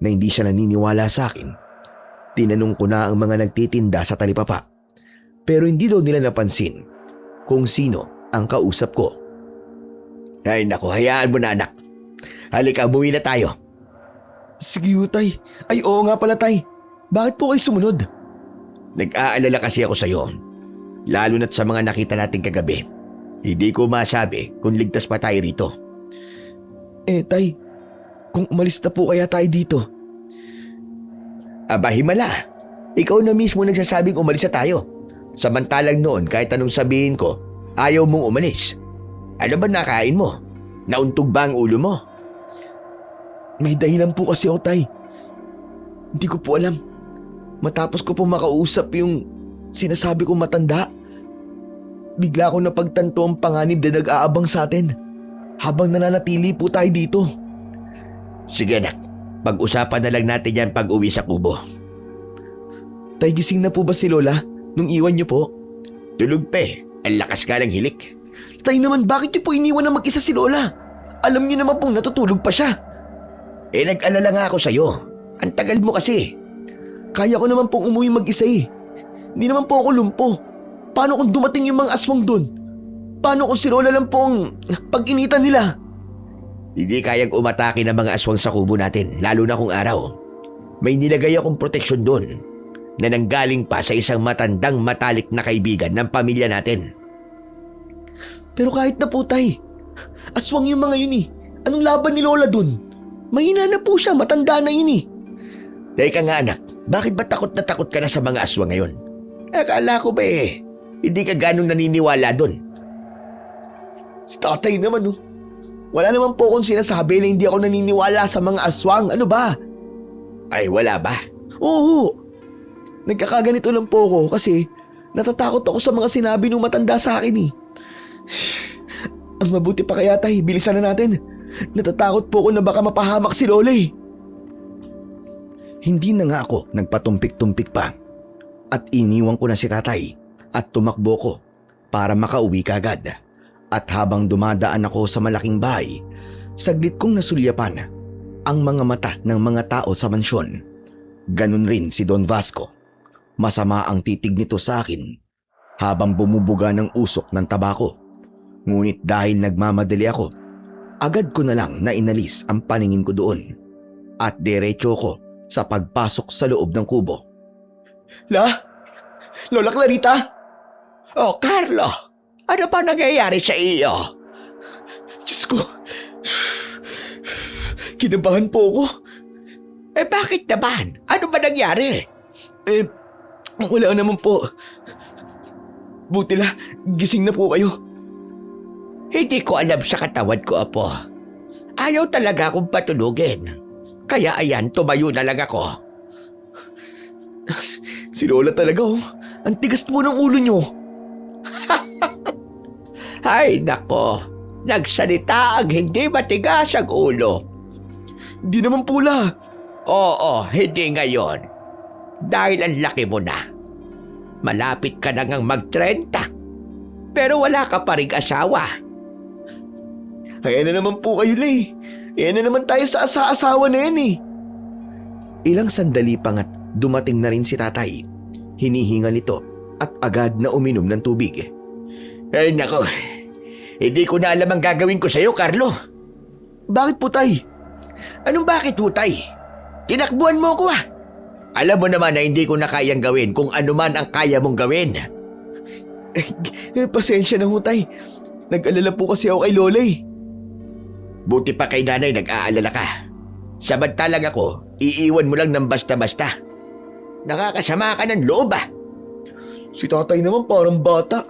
A: na hindi siya naniniwala sa akin, tinanong ko na ang mga nagtitinda sa talipapa. Pero hindi daw nila napansin kung sino ang kausap ko.
B: Ay naku, hayaan mo na, anak. Halika, umuwi na tayo.
A: Sige ho, tay. Ay oo nga pala tay. Bakit po kayo sumunod?
B: Nag-aalala kasi ako sa'yo. Lalo na't sa mga nakita natin kagabi. Hindi ko masabi kung ligtas pa tayo rito.
A: Tay, kung umalis na po kaya tayo dito.
B: Aba, himala. Ikaw na mismo nagsasabing umalis na tayo. Samantalang noon, kahit anong sabihin ko, ayaw mong umalis. Ano ba nakain mo? Nauntog ba ang ulo mo?
A: May dahilan po kasi ako, tay. Hindi ko po alam. Matapos ko po makausap yung sinasabi kong matanda, bigla ko napagtanto ang panganib na nag-aabang sa atin habang nananatili po tayo dito.
B: Sige anak, pag-usapan na lang natin yan pag uwi sa kubo.
A: Tay, gising na po ba si Lola nung iwan niyo po?
B: Tulog pa eh. Ang lakas ka ng hilik.
A: Tay naman, bakit niyo po iniwan na mag-isa si Lola? Alam niyo naman pong natutulog pa siya.
B: Nag-alala nga ako sa'yo. Ang tagal mo kasi.
A: Kaya ko naman pong umuwi mag-isa eh. Hindi naman po ako lumpo. Paano kung dumating yung mga aswang dun? Paano kung si Lola lang po ang pag-initan nila?
B: Hindi kayang umatake ng mga aswang sa kubo natin, lalo na kung araw. May nilagay akong proteksyon doon na nanggaling pa sa isang matandang matalik na kaibigan ng pamilya natin.
A: Pero kahit na po tay, aswang yung mga yun eh. Anong laban ni Lola dun? Mahina na po siya, matanda na yun eh.
B: Teka nga anak, bakit ba takot na takot ka na sa mga aswang ngayon? Akala ko ba hindi ka ganong naniniwala dun.
A: Si tatay naman oh. Wala naman po akong sinasabi na hindi ako naniniwala sa mga aswang. Ano ba?
B: Ay wala ba?
A: Oo. Nagkakaganito lang po ako kasi natatakot ako sa mga sinabi ng matanda sa akin eh. Ang mabuti pa kaya tay, bilisan na natin. Natatakot po ako na baka mapahamak si Lola eh. Hindi na nga ako nagpatumpik-tumpik pa at iniwan ko na si tatay at tumakbo ko para makauwi kagad. At habang dumadaan ako sa malaking bahay, saglit kong nasulyapan ang mga mata ng mga tao sa mansyon. Ganun rin si Don Vasco. Masama ang titig nito sa akin habang bumubuga ng usok ng tabako. Ngunit dahil nagmamadali ako, agad ko na lang na inalis ang paningin ko doon at diretso ko sa pagpasok sa loob ng kubo. Lola Clarita?
B: Oh, Carlo! Ano pa nangyayari sa iyo?
A: Diyos ko, kinabahan po ako.
B: Bakit naman? Ano ba nangyari?
A: Wala naman po. Buti na, gising na po kayo.
B: Hindi ko alam sa katawan ko, Apo. Ayaw talaga akong patulugin. Kaya ayan, tumayo na lang ako.
A: Si Lola talaga oh. Ang tigas po ng ulo nyo.
B: Ay, nako. Nagsalita ang hindi matigas ang ulo.
A: Di naman pula.
B: Oo, hindi ngayon. Dahil ang laki mo na. Malapit ka na ngang mag-30. Pero wala ka pa ring asawa.
A: Ayan na naman po kayo, Lay. Ayan na naman tayo sa asawa na yan eh. Ilang sandali pa nga't dumating na rin si tatay. Hinihinga nito at agad na uminom ng tubig.
B: Ay, nako. Hindi ko na alam ang gagawin ko sa'yo, Carlo.
A: Bakit po, tay?
B: Anong bakit, Hutay? Tinakbuhan mo ko Alam mo naman na hindi ko na kayang gawin kung ano man ang kaya mong gawin.
A: Pasensya na ho, tay. Nag-alala po kasi ako kay Lola eh.
B: Buti pa kay nanay nag-aalala ka. Samantalang ako, iiwan mo lang ng basta-basta. Nakakasama ka ng loob ah.
A: Si tatay naman parang bata.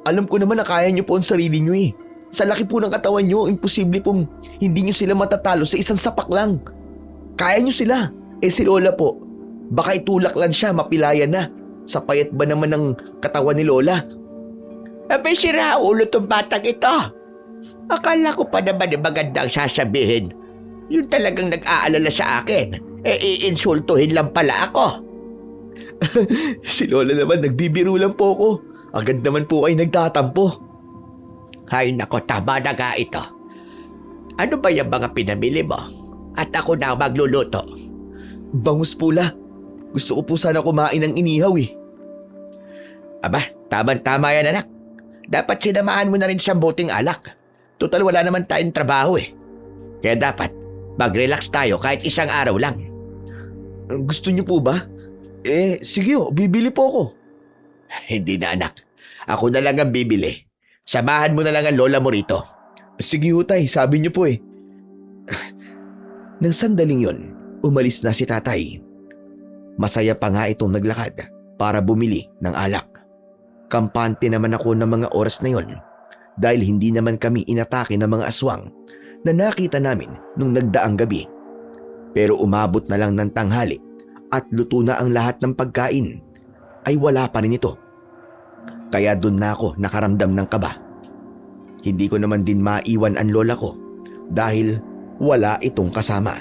A: Alam ko naman na kaya niyo po ang sarili niyo eh. Sa laki po ng katawan niyo, imposible pong hindi niyo sila matatalo sa isang sapak lang. Kaya niyo sila. Eh si Lola po, baka itulak lang siya, mapilayan na. Sa payat ba naman ng katawan ni Lola?
B: Abay sira ulo tong batang ito. Akala ko pa naman magandang sasabihin. Yun talagang nag-aalala sa akin. Iinsultuhin lang pala ako.
A: Si Lola naman, nagbibiro lang po ako. Agad naman po kayo nagtatampo.
B: Hay nako, tama na nga ito. Ano ba yung mga pinamili mo? At ako na magluluto.
A: Bangus pula. Gusto ko po sana kumain ng inihaw eh.
B: Aba, tama yan anak. Dapat sinamahan mo na rin siyang buting alak. Total wala naman tayong trabaho eh. Kaya dapat mag-relax tayo kahit isang araw lang.
A: Gusto niyo po ba? Eh, sige o, bibili po ako.
B: Hindi na anak. Ako na lang ang bibili. Samahan mo na lang ang lola mo rito.
A: Sige ho tay, sabi niyo po eh. Nang sandaling yon, umalis na si tatay. Masaya pa nga itong naglakad para bumili ng alak. Kampante naman ako ng mga oras na yon dahil hindi naman kami inatake ng mga aswang na nakita namin nung nagdaang gabi. Pero umabot na lang ng tanghali at luto na ang lahat ng pagkain ay wala pa rin ito. Kaya doon na ako nakaramdam ng kaba. Hindi ko naman din maiwan ang lola ko dahil wala itong kasama.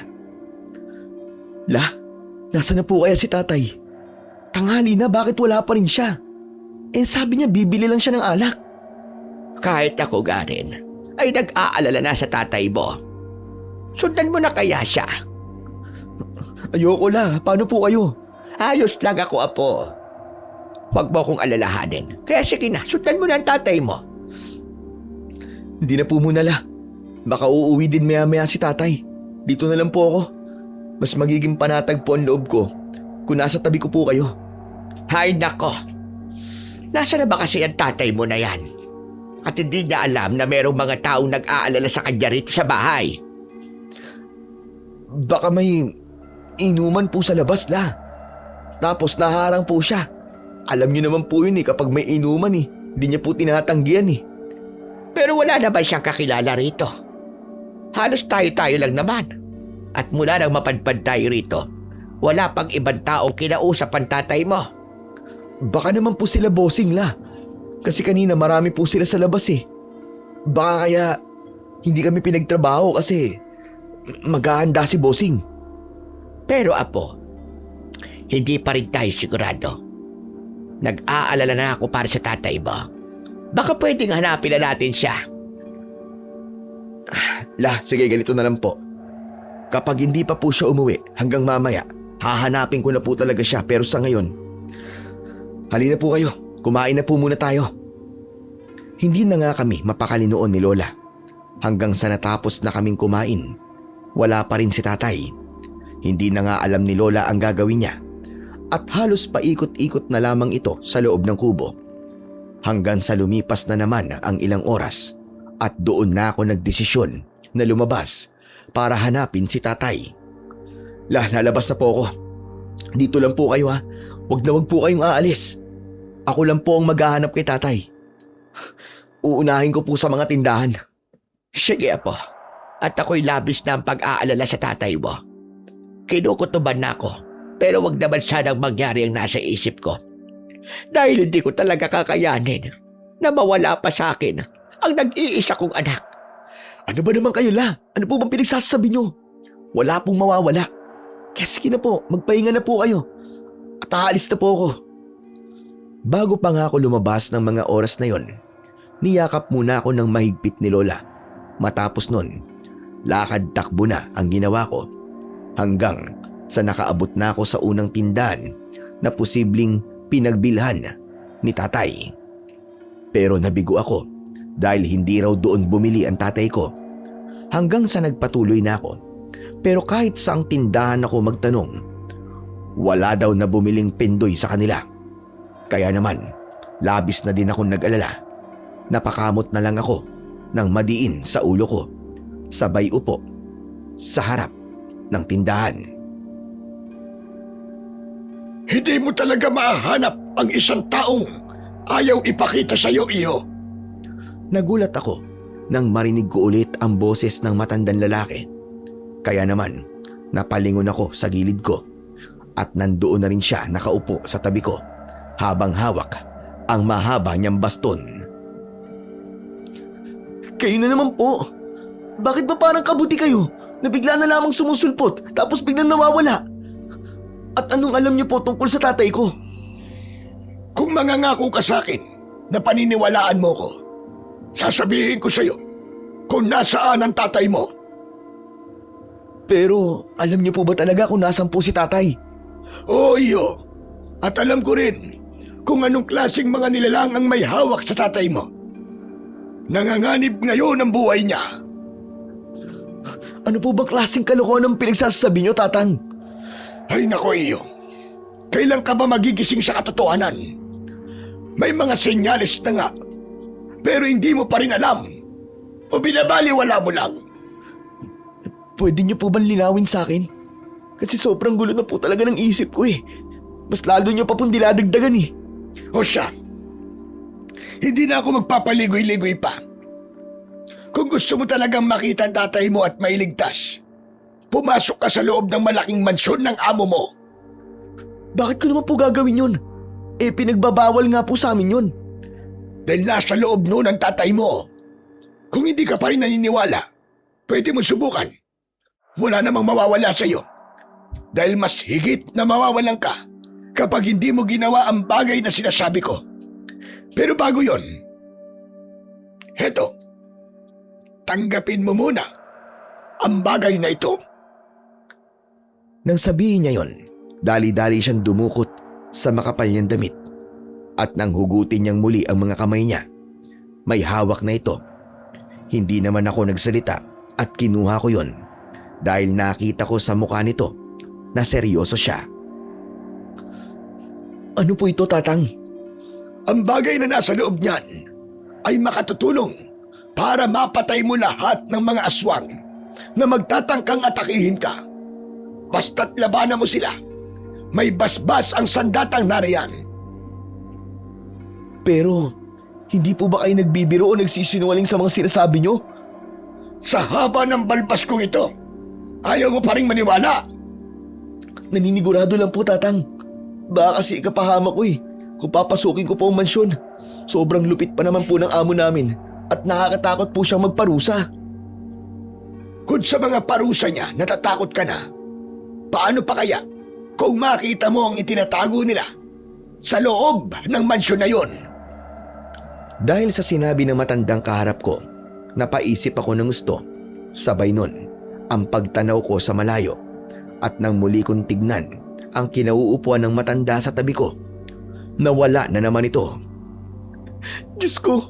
A: Nasa na po kaya si tatay? Tanghali na, bakit wala pa rin siya? Eh sabi niya bibili lang siya ng alak.
B: Kahit ako garin, ay nag-aalala na sa tatay mo. Sundan mo na kaya siya?
A: Ayoko la, paano po kayo?
B: Ayos lang ako, apo. Huwag mo akong alalahanin. Kaya sige na, sundan mo na ang tatay mo.
A: Hindi na po muna la. Baka uuwi din maya-maya si tatay. Dito na lang po ako. Mas magiging panatag po ang loob ko kung nasa tabi ko po kayo.
B: Hay nako. Nasa na ba kasi ang tatay mo na yan? At hindi niya alam na merong mga taong nag-aalala sa kanya rito sa bahay.
A: Baka may inuman po sa labas la. Tapos naharang po siya. Alam niyo naman po yun eh, kapag may inuman eh, hindi niya po tinatanggihan eh.
B: Pero wala naman siyang kakilala rito. Halos tayo-tayo lang naman. At mula nang mapadpad tayo rito, wala pang ibang taong kinausap ang tatay mo.
A: Baka naman po sila bossing la. Kasi kanina marami po sila sa labas eh. Baka kaya hindi kami pinagtrabaho kasi maghahanda si bossing.
B: Pero apo, hindi pa rin tayo sigurado. Nag-aalala na ako para sa tatay mo. Baka pwedeng hanapin na natin siya.
A: La, sige ganito na lang po. Kapag hindi pa po siya umuwi hanggang mamaya, hahanapin ko na po talaga siya. Pero sa ngayon, halina po kayo, kumain na po muna tayo. Hindi na nga kami mapakali noon ni Lola. Hanggang sa natapos na kaming kumain, wala pa rin si tatay. Hindi na nga alam ni Lola ang gagawin niya. At halos paikot-ikot na lamang ito sa loob ng kubo. Hanggang sa lumipas na naman ang ilang oras at doon na ako nagdesisyon na lumabas para hanapin si tatay. Lalabas na po ako. Dito lang po kayo ha. Wag na wag po kayong aalis. Ako lang po ang maghahanap kay tatay. Uunahin ko po sa mga tindahan.
B: Sige apo. At ako'y labis na ang pag-aalala sa tatay mo. Kinukutuban na ako. Pero wag naman sanang mangyari ang nasa isip ko. Dahil hindi ko talaga kakayanin na mawala pa sa akin ang nag-iisa kong anak.
A: Ano ba naman kayo la? Ano po bang pinagsasabi nyo? Wala pong mawawala. Kaya sige na po, magpahinga na po kayo. At aalis na po ako. Bago pa nga ako lumabas ng mga oras na yon, niyakap muna ako ng mahigpit ni Lola. Matapos nun, lakad-takbo na ang ginawa ko. Hanggang sa nakaabot na ako sa unang tindahan na posibleng pinagbilhan ni tatay. Pero nabigo ako dahil hindi raw doon bumili ang tatay ko. Hanggang sa nagpatuloy na ako. Pero kahit saang tindahan ako magtanong, wala daw na bumiling pendoy sa kanila. Kaya naman, labis na din akong nag-alala. Napakamot na lang ako nang madiin sa ulo ko. Sabay upo sa harap ng tindahan.
C: Hindi mo talaga mahanap ang isang taong ayaw ipakita sa'yo, iyo.
A: Nagulat ako nang marinig ko ulit ang boses ng matandang lalaki. Kaya naman, napalingon ako sa gilid ko at nandoon na rin siya nakaupo sa tabi ko habang hawak ang mahaba niyang baston. Kayo na naman po. Bakit ba parang kabuti kayo na bigla na lamang sumusulpot tapos biglang nawawala? At anong alam niyo po tungkol sa tatay ko?
C: Kung mangangako ka sa akin na paniniwalaan mo ko, sasabihin ko sa'yo kung nasaan ang tatay mo.
A: Pero alam niyo po ba talaga kung nasan po si tatay?
C: Oo, iyo. At alam ko rin kung anong klaseng mga nilalang ang may hawak sa tatay mo. Nanganganib ngayon ang buhay niya.
A: Ano po bang klaseng kalokohan ang pinagsasabi niyo, tatang?
C: Ay nako, iyo. Kailan ka ba magigising sa katotohanan? May mga senyales na nga, pero hindi mo pa rin alam. O binabaliwala mo lang.
A: Pwede niyo po bang linawin sa akin? Kasi sobrang gulo na po talaga ng isip ko eh. Mas lalo niyo pa pong diladagdagan eh.
C: O siya, hindi na ako magpapaligoy-ligoy pa. Kung gusto mo talagang makita ang tatay mo at mailigtas, pumasok ka sa loob ng malaking mansyon ng amo mo.
A: Bakit ko naman po gagawin yun? Eh pinagbabawal nga po sa amin yun.
C: Dahil nasa loob noon ang tatay mo. Kung hindi ka pa rin naniniwala, pwede mo subukan. Wala namang mawawala sa iyo. Dahil mas higit na mawawalan ka kapag hindi mo ginawa ang bagay na sinasabi ko. Pero bago yon, heto, tanggapin mo muna ang bagay na ito.
A: Nang sabihin niya yon, dali-dali siyang dumukot sa makapal niyang damit. At nang hugutin niyang muli ang mga kamay niya, may hawak na ito. Hindi naman ako nagsalita at kinuha ko yon dahil nakita ko sa mukha nito na seryoso siya. Ano po ito, tatang?
C: Ang bagay na nasa loob niyan ay makatutulong para mapatay mo lahat ng mga aswang na magtatangkang atakihin ka. Basta't labanan mo sila, may basbas ang sandatang nariyan.
A: Pero, hindi po ba kayo nagbibiro o nagsisinungaling sa mga sinasabi niyo?
C: Sa haba ng balbas kong ito, ayaw mo pa rin maniwala.
A: Naninigurado lang po, tatang. Baka kasi ikapahama ko eh. Kung papasukin ko po ang mansyon, sobrang lupit pa naman po ng amo namin at nakakatakot po siyang magparusa.
C: Kung sa mga parusa niya natatakot ka na, paano pa kaya kung makita mo ang itinatago nila sa loob ng mansyon na yon?
A: Dahil sa sinabi ng matandang kaharap ko, napaisip ako ng gusto. Sabay nun, ang pagtanaw ko sa malayo at nang muli kong tignan ang kinauupuan ng matanda sa tabi ko, nawala na naman ito. Diyos ko,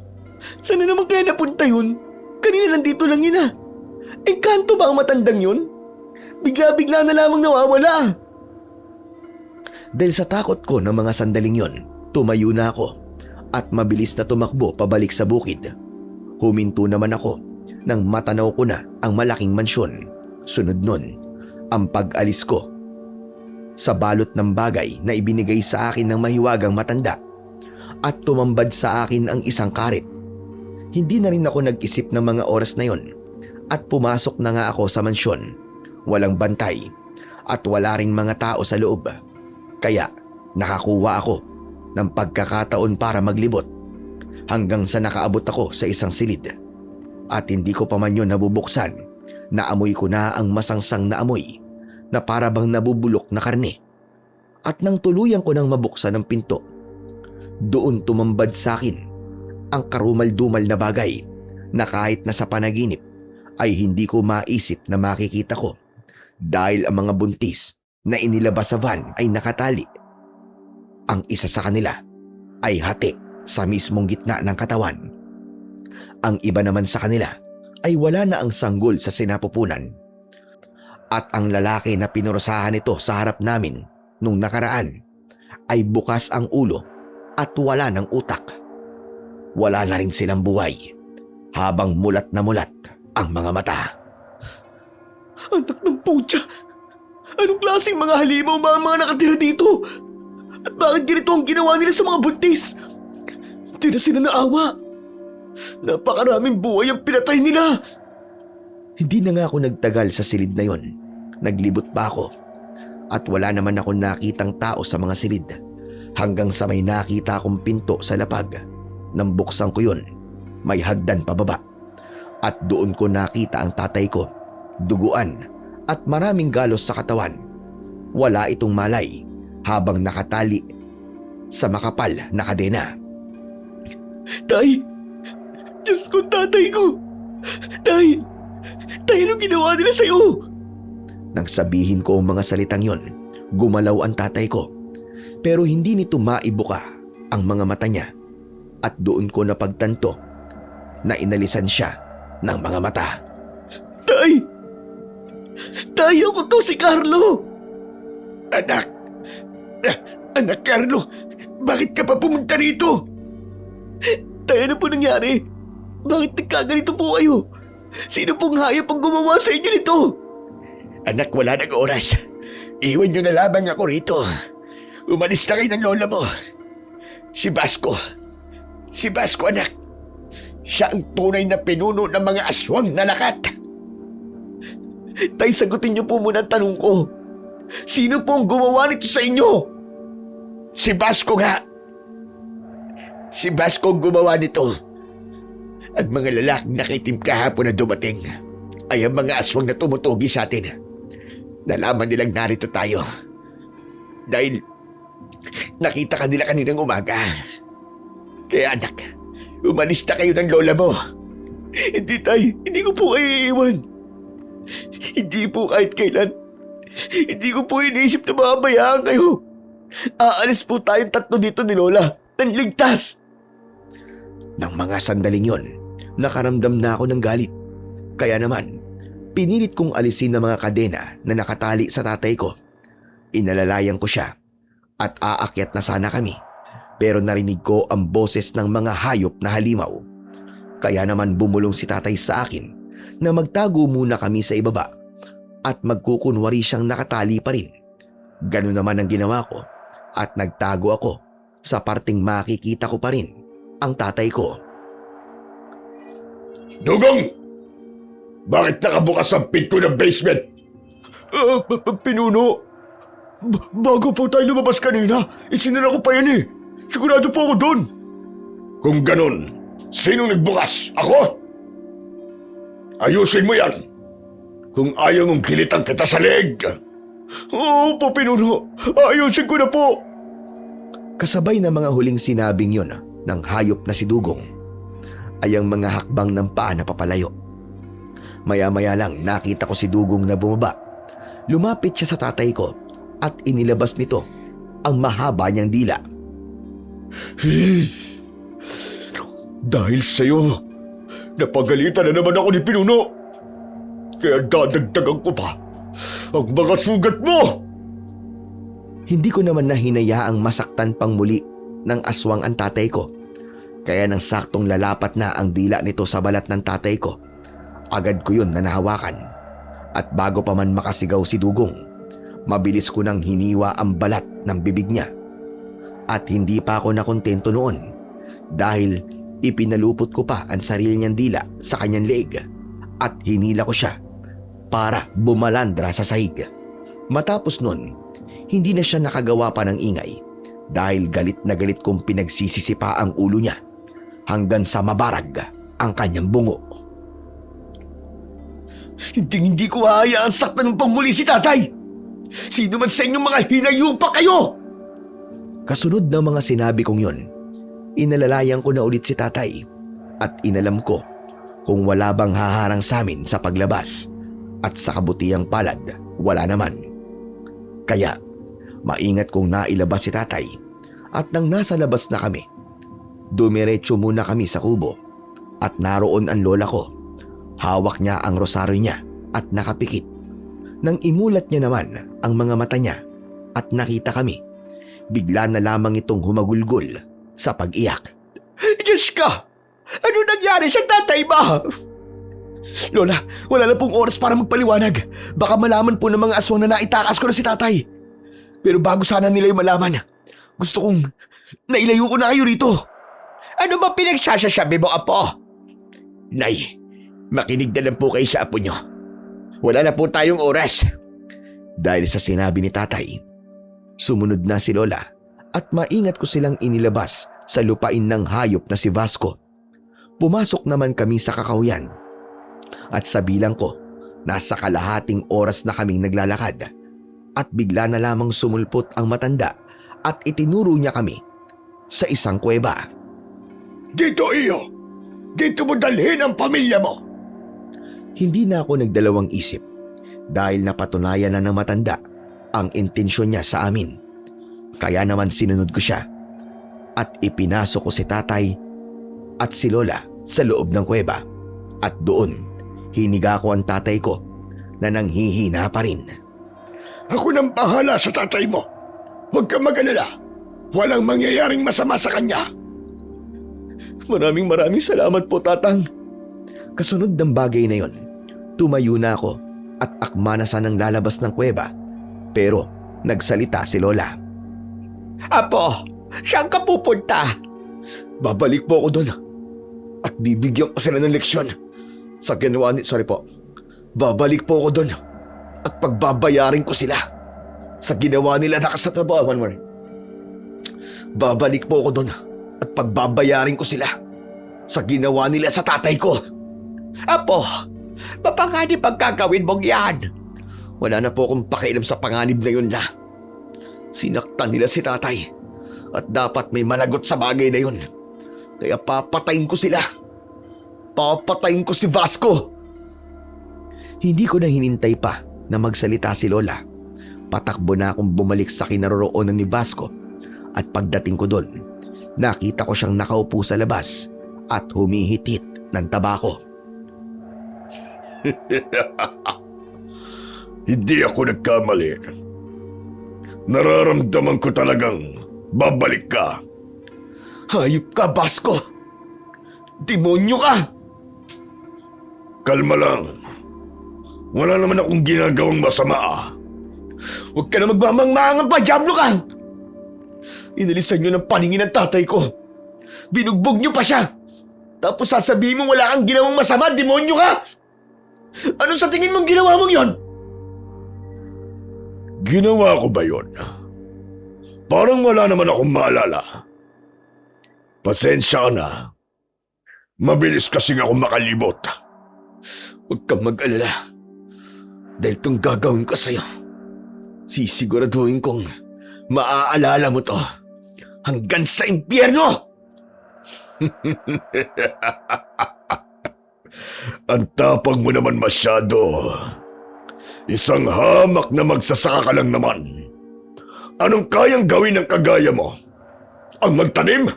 A: saan na naman kaya napunta yun? Kanina nandito lang yun ah. Engkanto ba ang matandang yun? Bigla-bigla na lamang nawawala. Dahil sa takot ko ng mga sandaling yon, tumayo na ako at mabilis na tumakbo pabalik sa bukid. Huminto naman ako nang matanaw ko na ang malaking mansyon. Sunod nun, ang pag-alis ko. Sa balot ng bagay na ibinigay sa akin ng mahiwagang matanda at tumambad sa akin ang isang karet. Hindi na rin ako nag-isip ng mga oras na yon at pumasok na nga ako sa mansyon. Walang bantay at wala ring mga tao sa loob. Kaya nakakuha ako ng pagkakataon para maglibot hanggang sa nakaabot ako sa isang silid. At hindi ko pa man yun nabubuksan, naamoy ko na ang masangsang na amoy na para bang nabubulok na karne. At nang tuluyan ko nang mabuksan ang pinto, doon tumambad sa akin ang karumal-dumal na bagay na kahit nasa panaginip ay hindi ko maisip na makikita ko dahil ang mga buntis na inilabas sa van ay nakatali. Ang isa sa kanila ay hati sa mismong gitna ng katawan. Ang iba naman sa kanila ay wala na ang sanggol sa sinapupunan. At ang lalaki na pinurusahan nito sa harap namin nung nakaraan ay bukas ang ulo at wala ng utak.
B: wala na rin silang buhay habang mulat na mulat ang mga mata.
A: Anak ng putya! Anong klaseng mga halimaw mga nakatira dito? At bakit ganito ang ginawa nila sa mga buntis? Hindi na sila naawa. Napakaraming buhay ang pinatay nila.
B: Hindi na nga ako nagtagal sa silid na yon. Naglibot pa ako at wala naman ako nakitang tao sa mga silid hanggang sa may nakita akong pinto sa lapag. Nang buksan ko yun, may hagdan pababa at doon ko nakita ang tatay ko, duguan at maraming galos sa katawan. Wala itong malay habang nakatali sa makapal na kadena.
A: Tay! Diyos ko, tatay ko! Tay! Tay, anong ginawa nila sa'yo?
B: Nang sabihin ko ang mga salitang yon, gumalaw ang tatay ko. Pero hindi nito maibuka ang mga mata niya at doon ko napagtanto na inalisan siya ng mga mata.
A: Tay! Tay, ako to si Carlo!
C: Anak! Anak Carlo, bakit ka pa pumunta rito?
A: Tay, ano po nangyari? Bakit nagkaganito po kayo? Sino pong hayop ang gumawa sa inyo nito?
C: Anak, wala nang oras. Iwan niyo na lamang ako rito. Umalis na kayo ng lola mo. Si Basco. Si Basco, anak. Siya ang tunay na pinuno ng mga aswang na lakat.
A: Tay, sagutin niyo po muna ang tanong ko. Sino po ang gumawa nito sa inyo?
C: Si Basco nga. Si Basco ang gumawa nito. Ang mga lalaking nakitim kahapon na dumating ay ang mga aswang na tumutugi sa atin. Nalaman nilang narito tayo. Dahil nakita ka nila kaninang umaga. Kaya anak, umalis na kayo ng lola mo.
A: Hindi, Tay. Hindi ko po kayo iiwan. Hindi po kahit kailan. Hindi ko po iniisip na mababayaan kayo. Aalis po tayong tatlo dito ni Lola. Nang ligtas.
B: Nang mga sandaling yon, nakaramdam na ako ng galit. Kaya naman, pinilit kong alisin ang mga kadena na nakatali sa tatay ko. Inalalayan ko siya at aakyat na sana kami. Pero narinig ko ang boses ng mga hayop na halimaw. Kaya naman bumulong si tatay sa akin na magtago muna kami sa ibaba at magkukunwari siyang nakatali pa rin. Ganun naman ang ginawa ko at nagtago ako sa parteng makikita ko pa rin ang tatay ko.
C: Dugong! Bakit nakabukas ang pinto ng basement?
A: Pinuno, bago po tayo lumabas kanina, isinara ko pa yan eh. Sigurado po ako doon.
C: Kung ganun, sinong nagbukas? Ako? Ayusin mo yan. Kung ayaw mong kilitan kita sa leeg.
A: Oo po, Pinuno. Ayusin ko na po.
B: Kasabay na mga huling sinabing yon ng hayop na si Dugong ay ang mga hakbang ng paa na papalayo. Maya-maya lang nakita ko si Dugong na bumaba. Lumapit siya sa tatay ko at inilabas nito ang mahaba niyang dila.
C: Dahil sa'yo, napagalitan na naman ako ni Pinuno. Kaya dadagdagan ko pa ang mga sugat mo.
B: Hindi ko naman na hinayaang masaktan pang muli ng aswang ang tatay ko. Kaya nang saktong lalapat na ang dila nito sa balat ng tatay ko, agad ko yun na nahawakan. At bago pa man makasigaw si Dugong, mabilis ko nang hiniwa ang balat ng bibig niya. At hindi pa ako nakontento noon dahil ipinalupot ko pa ang sarili niyang dila sa kanyang leeg at hinila ko siya para bumalandra sa sahig. Matapos nun, hindi na siya nakagawa pa ng ingay dahil galit na galit kong pinagsisisipa ang ulo niya hanggang sa mabarag ang kanyang bungo.
A: Hindi ko hahayaan saktan ng pangmuli si tatay. Sino man sa inyong mga hinayupa kayo?
B: Kasunod ng mga sinabi kong yun, inalalayan ko na ulit si tatay at inalam ko kung wala bang haharang sa amin sa paglabas at sa kabutihang palad, wala naman. Kaya, maingat kong nailabas si tatay at nang nasa labas na kami, dumiretso muna kami sa kubo at naroon ang lola ko. Hawak niya ang rosaryo niya at nakapikit. Nang imulat niya naman ang mga mata niya at nakita kami, bigla na lamang itong humagulgol sa pag-iyak. Diyos ko! Ano nangyari sa tatay mo?
A: Lola, wala na pong oras para magpaliwanag. Baka malaman po ng mga aswang na naitakas ko na si tatay. Pero bago sana nila yung malaman, gusto kong nailayo ko na kayo rito.
B: Ano ba pinagsasasabi mo, Apo? Nay, makinig na lang po kayo sa apo nyo. Wala na po tayong oras.
A: Dahil sa sinabi ni tatay, sumunod na si Lola at maingat ko silang inilabas sa lupain ng hayop na si Vasco. Pumasok naman kami sa kakahuyan at sa bilang ko, nasa kalahating oras na kaming naglalakad at bigla na lamang sumulpot ang matanda at itinuro niya kami sa isang kuweba.
C: Dito iyo! Dito mo dalhin ang pamilya mo!
A: Hindi na ako nagdalawang isip dahil napatunayan na ng matanda ang intensyon niya sa amin. Kaya naman sinunod ko siya at ipinasok ko si tatay at si Lola sa loob ng kuweba. At doon, hiniga ko ang tatay ko na nanghihina pa rin.
C: Ako nang bahala sa tatay mo. Huwag kang mag-alala. Walang mangyayaring masama sa kanya.
A: Maraming salamat po, tatang. Kasunod ng bagay na yon, tumayo na ako at akma na sanang lalabas ng kuweba. Pero nagsalita si Lola.
B: Apo, saan ka pupunta?
A: Babalik po ako doon at bibigyan ko sila ng leksyon sa ginawa ni... Sorry po. Babalik po ako doon at pagbabayarin ko sila sa ginawa nila nakasatrabaho. One more. Babalik po ako doon at pagbabayarin ko sila sa ginawa nila sa tatay ko.
B: Apo, mapanganib pagkagawin mong yan.
A: Wala na po akong pakialam sa panganib na yun na. Sinaktan nila si tatay at dapat may managot sa bagay na yun. Kaya papatayin ko sila. Papatayin ko si Vasco. Hindi ko na hinintay pa na magsalita si Lola. Patakbo na akong bumalik sa kinaroroonan ni Vasco at pagdating ko doon, nakita ko siyang nakaupo sa labas at humihitit ng tabako.
C: Hindi ako nagkamali. Nararamdaman ko talagang babalik ka.
A: Hayop ka, Vasco! Demonyo ka!
C: Kalma lang. Wala naman akong ginagawang masama.
A: Huwag ka na magmamangmangan pa, Diablo ka! Inalisan niyo ng paningin ng tatay ko. Binugbog niyo pa siya. Tapos sasabihin mo wala kang ginawang masama, demonyo ka! Ano sa tingin mong ginawa mong yon?
C: Ginawa ko ba yun? Parang wala naman akong maalala. Pasensya ka na. Mabilis kasing ako makalibot.
A: Huwag kang mag-alala. Dahil itong gagawin ko sa'yo, sisiguraduhin kong maaalala mo to hanggang sa impyerno!
C: Ang tapang mo naman masyado. Isang hamak na magsasaka ka lang naman. Anong kayang gawin ng kagaya mo? Ang magtanim?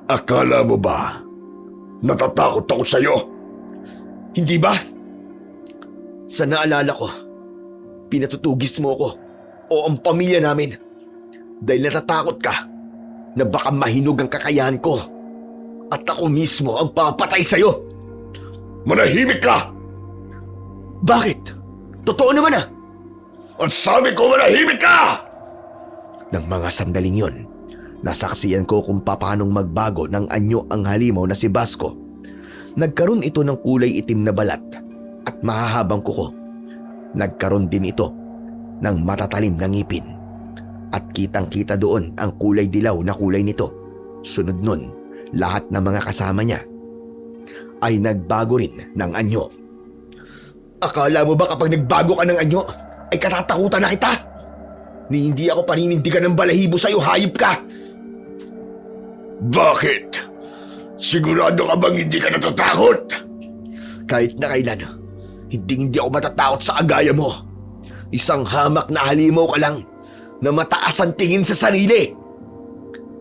C: Akala mo ba natatakot ako sa'yo?
A: Hindi ba? Sa naalala ko, pinatutugis mo ko o ang pamilya namin dahil natatakot ka na baka mahinog ang kakayahan ko at ako mismo ang papatay sa'yo.
C: Manahimik ka!
A: Bakit? Totoo naman ah!
C: Ang sabi ko, manahimik ka!
A: Nang mga sandaling yon, nasaksiyan ko kung paanong magbago ng anyo ang halimaw na si Vasco. Nagkaroon ito ng kulay itim na balat at mahahabang kuko. Nagkaroon din ito ng matatalim na ngipin. At kitang-kita doon ang kulay dilaw na kulay nito. Sunod nun, lahat ng mga kasama niya ay nagbago rin ng anyo. Akala mo ba kapag nagbago ka ng anyo ay katatakutan na kita? Ni hindi ako paninindigan ng balahibo sa'yo, hayop ka!
C: Bakit? Sigurado ka bang hindi ka natatakot?
A: Kahit na kailan, hindi ako matatakot sa agaya mo. Isang hamak na halimaw ka lang na mataas ang tingin sa sarili.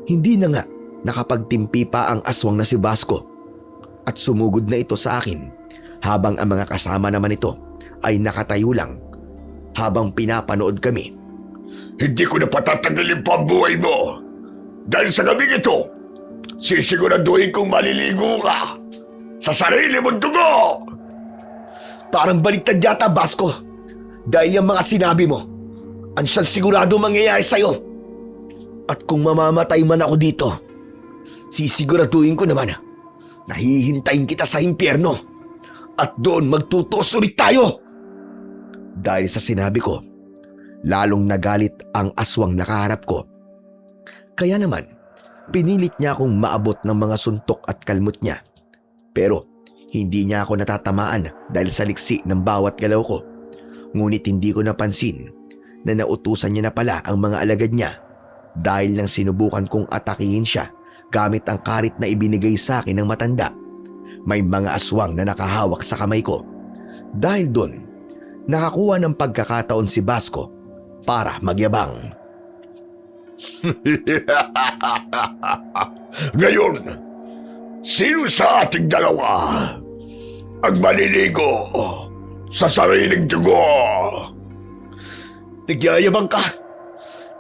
A: Hindi na nga nakapagtimpi pa ang aswang na si Vasco at sumugod na ito sa akin habang ang mga kasama naman ito ay nakatayo lang habang pinapanood kami.
C: Hindi ko na patatagalin pa ang buhay mo. Dahil sa gabing ito, sisiguraduhin kong maliligo ka sa sarili mong dugo!
A: Parang baliktad yata, Basco. Dahil yung mga sinabi mo, ang siyang sigurado mangyayari sa'yo. At kung mamamatay man ako dito, sisiguraduhin ko naman na hihintayin kita sa impyerno at doon magtutuos ulit tayo. Dahil sa sinabi ko, lalong nagalit ang aswang nakaharap ko. Kaya naman, pinilit niya akong maabot ng mga suntok at kalmot niya. Pero hindi niya ako natatamaan dahil sa liksi ng bawat galaw ko. Ngunit hindi ko napansin na nautusan niya na pala ang mga alagad niya dahil nang sinubukan kong atakihin siya gamit ang karit na ibinigay sa akin ng matanda. May mga aswang na nakahawak sa kamay ko. Dahil doon, nakakuha ng pagkakataon si Basco para magyabang.
C: Ngayon, sino sa ating dalawa ang maliligo sa sariling dugo?
A: Nagyayabang ka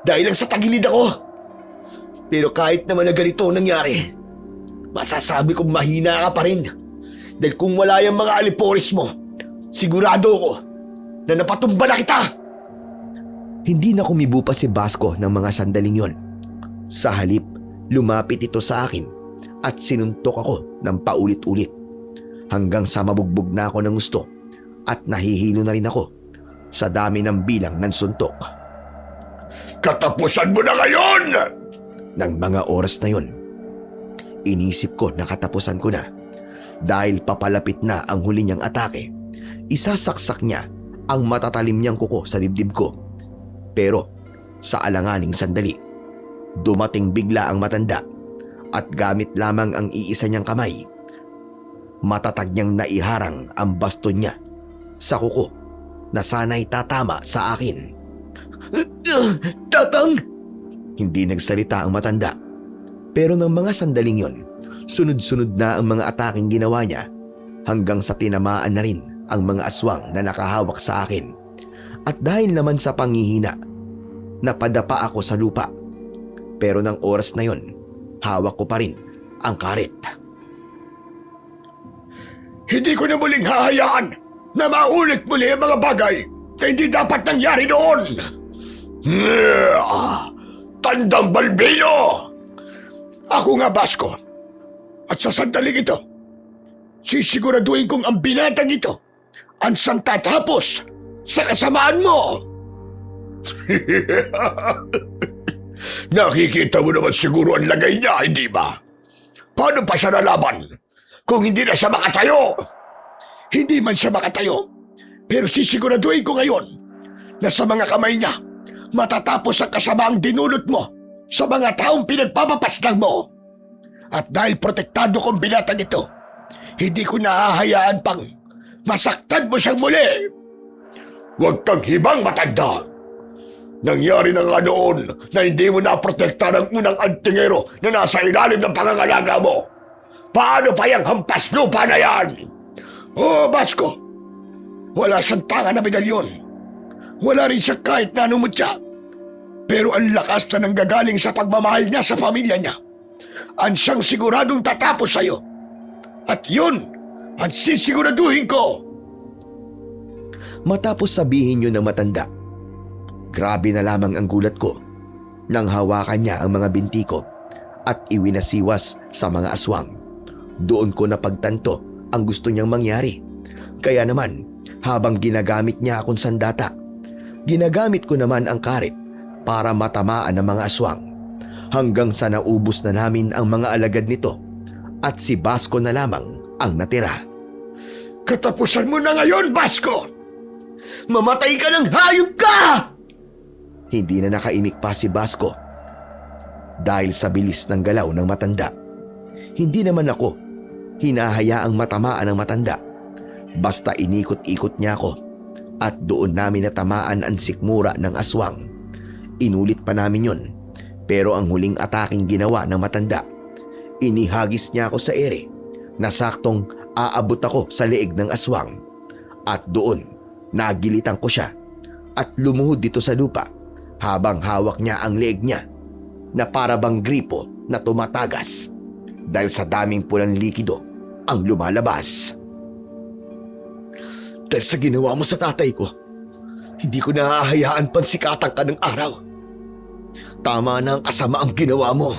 A: dahil lang sa tagilid ako. Pero kahit naman na ganito ang nangyari, masasabi kong mahina ka pa rin. Dahil kung wala yung mga aliporis mo, sigurado ko na napatumba na kita. Hindi na kumibo pa si Basco ng mga sandaling yon. Sa halip, lumapit ito sa akin at sinuntok ako ng paulit-ulit. Hanggang sa mabugbog na ako ng gusto at nahihilo na rin ako sa dami ng bilang ng suntok.
C: Katapusan mo na ngayon!
A: Ng mga oras na yon, inisip ko na katapusan ko na. Dahil papalapit na ang huli niyang atake, isasaksak niya ang matatalim niyang kuko sa dibdib ko. Pero sa alanganing sandali, dumating bigla ang matanda at gamit lamang ang iisa niyang kamay, matatag niyang naiharang ang baston niya sa kuko na sana'y tatama sa akin. Tatang! Hindi nagsalita ang matanda. Pero ng mga sandaling yon, sunod-sunod na ang mga ataking ginawa niya hanggang sa tinamaan na rin ang mga aswang na nakahawak sa akin. At dahil naman sa panghihina, napadapa ako sa lupa. Pero ng oras na yon, hawak ko pa rin ang karet.
C: Hindi ko na muling hahayaan na maulit muli ang mga bagay na hindi dapat nangyari noon. Tandang Balbino! Ako nga, Basco. At sa sandaling ito, sisiguraduhin kong ang binatang ito ang santatapos sa kasamaan mo. Nakikita mo naman siguro ang lagay niya, hindi ba? Paano pa siya nalaban kung hindi na siya makatayo? Hindi man siya makatayo, pero sisiguraduhin ko ngayon na sa mga kamay niya matatapos ang kasamaang dinulot mo sa mga taong pinagpapapaslang mo. At dahil protektado kong binatang ito, hindi ko nahahayaan pang masaktan mo siyang muli. Huwag kang hibang, matanda. Nangyari na nga noon na hindi mo naprotekta ng unang antingero na nasa ilalim ng pangangalaga mo. Paano pa yung hampas lupa na yan? Oh, Basco, wala siyang tanga na medalyon. Wala rin siya kahit na anong mutya. Pero ang lakas na nanggagaling sa pagmamahal niya sa pamilya niya, ang siyang siguradong tatapos sa'yo. At yun ang sisiguraduhin ko.
A: Matapos sabihin yun ng matanda, grabe na lamang ang gulat ko nang hawakan niya ang mga binti ko at iwinasiwas sa mga aswang. Doon ko napagtanto ang gusto niyang mangyari. Kaya naman, habang ginagamit niya akong sandata, ginagamit ko naman ang karet para matamaan ang mga aswang hanggang sa naubos na namin ang mga alagad nito at si Basco na lamang ang natira.
C: Katapusan mo na ngayon, Basco!
A: Mamatay ka ng hayop ka! Hindi na nakaimik pa si Basco dahil sa bilis ng galaw ng matanda. Hindi naman ako hinahayaang matamaan ng matanda. Basta inikot-ikot niya ako at doon namin natamaan ang sikmura ng aswang. Inulit pa namin yun, pero ang huling ataking ginawa ng matanda, inihagis niya ako sa ere na saktong aabot ako sa leeg ng aswang. At doon, nagilitan ko siya at lumuhod dito sa lupa habang hawak niya ang leeg niya. na para bang gripo na tumatagas dahil sa daming pulang likido ang lumalabas. Dahil sa ginawa mo sa tatay ko, hindi ko nahahayaan pansikatan ka ng araw. Tama na ang kasamaang ginawa mo.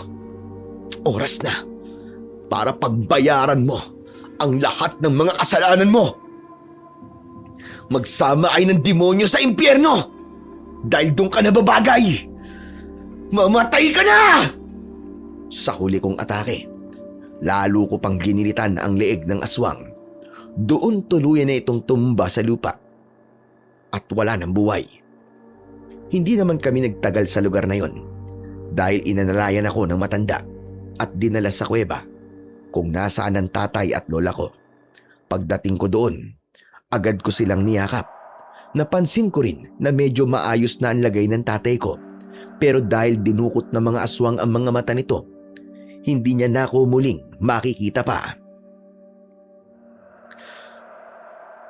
A: Oras na para pagbayaran mo ang lahat ng mga kasalanan mo. Magsama ay ng demonyo sa impyerno dahil doon ka nababagay. Mamatay ka na! Sa huli kong atake, lalo ko pang ginilitan ang leeg ng aswang. Doon tuluyan na itong tumba sa lupa at wala ng buhay. Hindi naman kami nagtagal sa lugar na yon dahil inanalayan ako ng matanda at dinala sa kuweba kung nasaan ang tatay at lola ko. Pagdating ko doon, agad ko silang niyakap. Napansin ko rin na medyo maayos na ang lagay ng tatay ko, pero dahil dinukot ng mga aswang ang mga mata nito, hindi niya na ako muling makikita pa.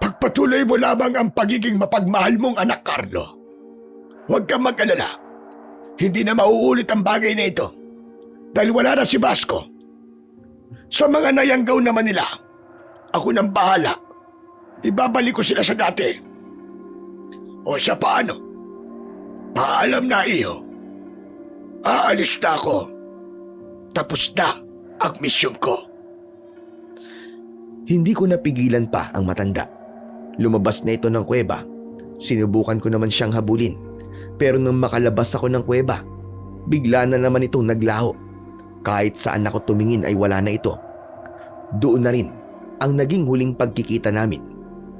C: Pagpatuloy mo lamang ang pagiging mapagmahal mong anak, Carlo. Huwag kang mag-alala. Hindi na mauulit ang bagay na ito dahil wala na si Basco. Sa mga nayanggaw naman nila, ako nang bahala. Ibabalik ko sila sa dati. O sa paano? Paalam na iyo. Aalis na ako. Tapos na ang misyon ko.
A: Hindi ko napigilan pa ang matanda. Lumabas na ito ng kuweba. Sinubukan ko naman siyang habulin. Pero nang makalabas ako ng kuweba, bigla na naman itong naglaho. Kahit saan ako tumingin ay wala na ito. Doon na rin ang naging huling pagkikita namin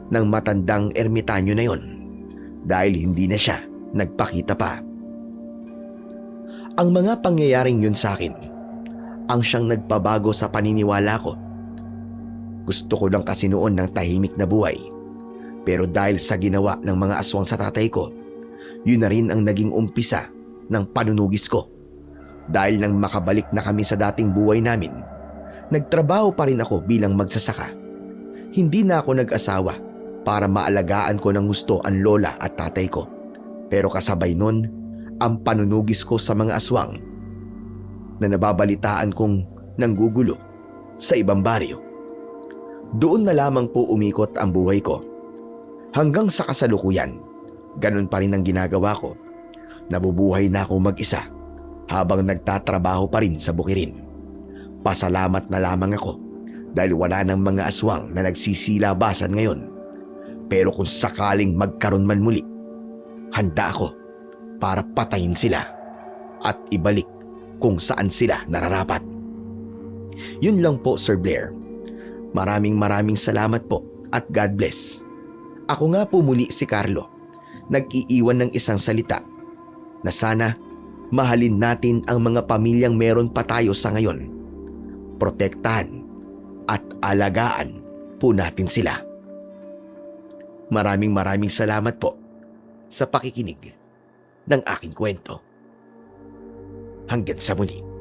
A: ng matandang ermitanyo na yon dahil hindi na siya nagpakita pa. Ang mga pangyayaring yun sa akin ang siyang nagpabago sa paniniwala ko. Gusto ko lang kasi noon ng tahimik na buhay. Pero dahil sa ginawa ng mga aswang sa tatay ko, yun na rin ang naging umpisa ng panunugis ko. Dahil nang makabalik na kami sa dating buhay namin, nagtrabaho pa rin ako bilang magsasaka. Hindi na ako nag-asawa para maalagaan ko ng gusto ang lola at tatay ko. Pero kasabay nun, ang panunugis ko sa mga aswang na nababalitaan kong nanggugulo sa ibang baryo. Doon na lamang po umikot ang buhay ko. Hanggang sa kasalukuyan, ganun pa rin ang ginagawa ko. Nabubuhay na ako mag-isa habang nagtatrabaho pa rin sa bukirin. Pasalamat na lamang ako dahil wala ng mga aswang na nagsisilabasan ngayon. Pero kung sakaling magkaroon man muli, handa ako para patayin sila at ibalik kung saan sila nararapat. Yun lang po, Sir Blair. Maraming salamat po at God bless. Ako nga po muli si Carlo, nag-iiwan ng isang salita na sana mahalin natin ang mga pamilyang meron pa tayo sa ngayon. Protektahan at alagaan po natin sila. Maraming salamat po sa pakikinig ng aking kwento. Hanggang sa muli.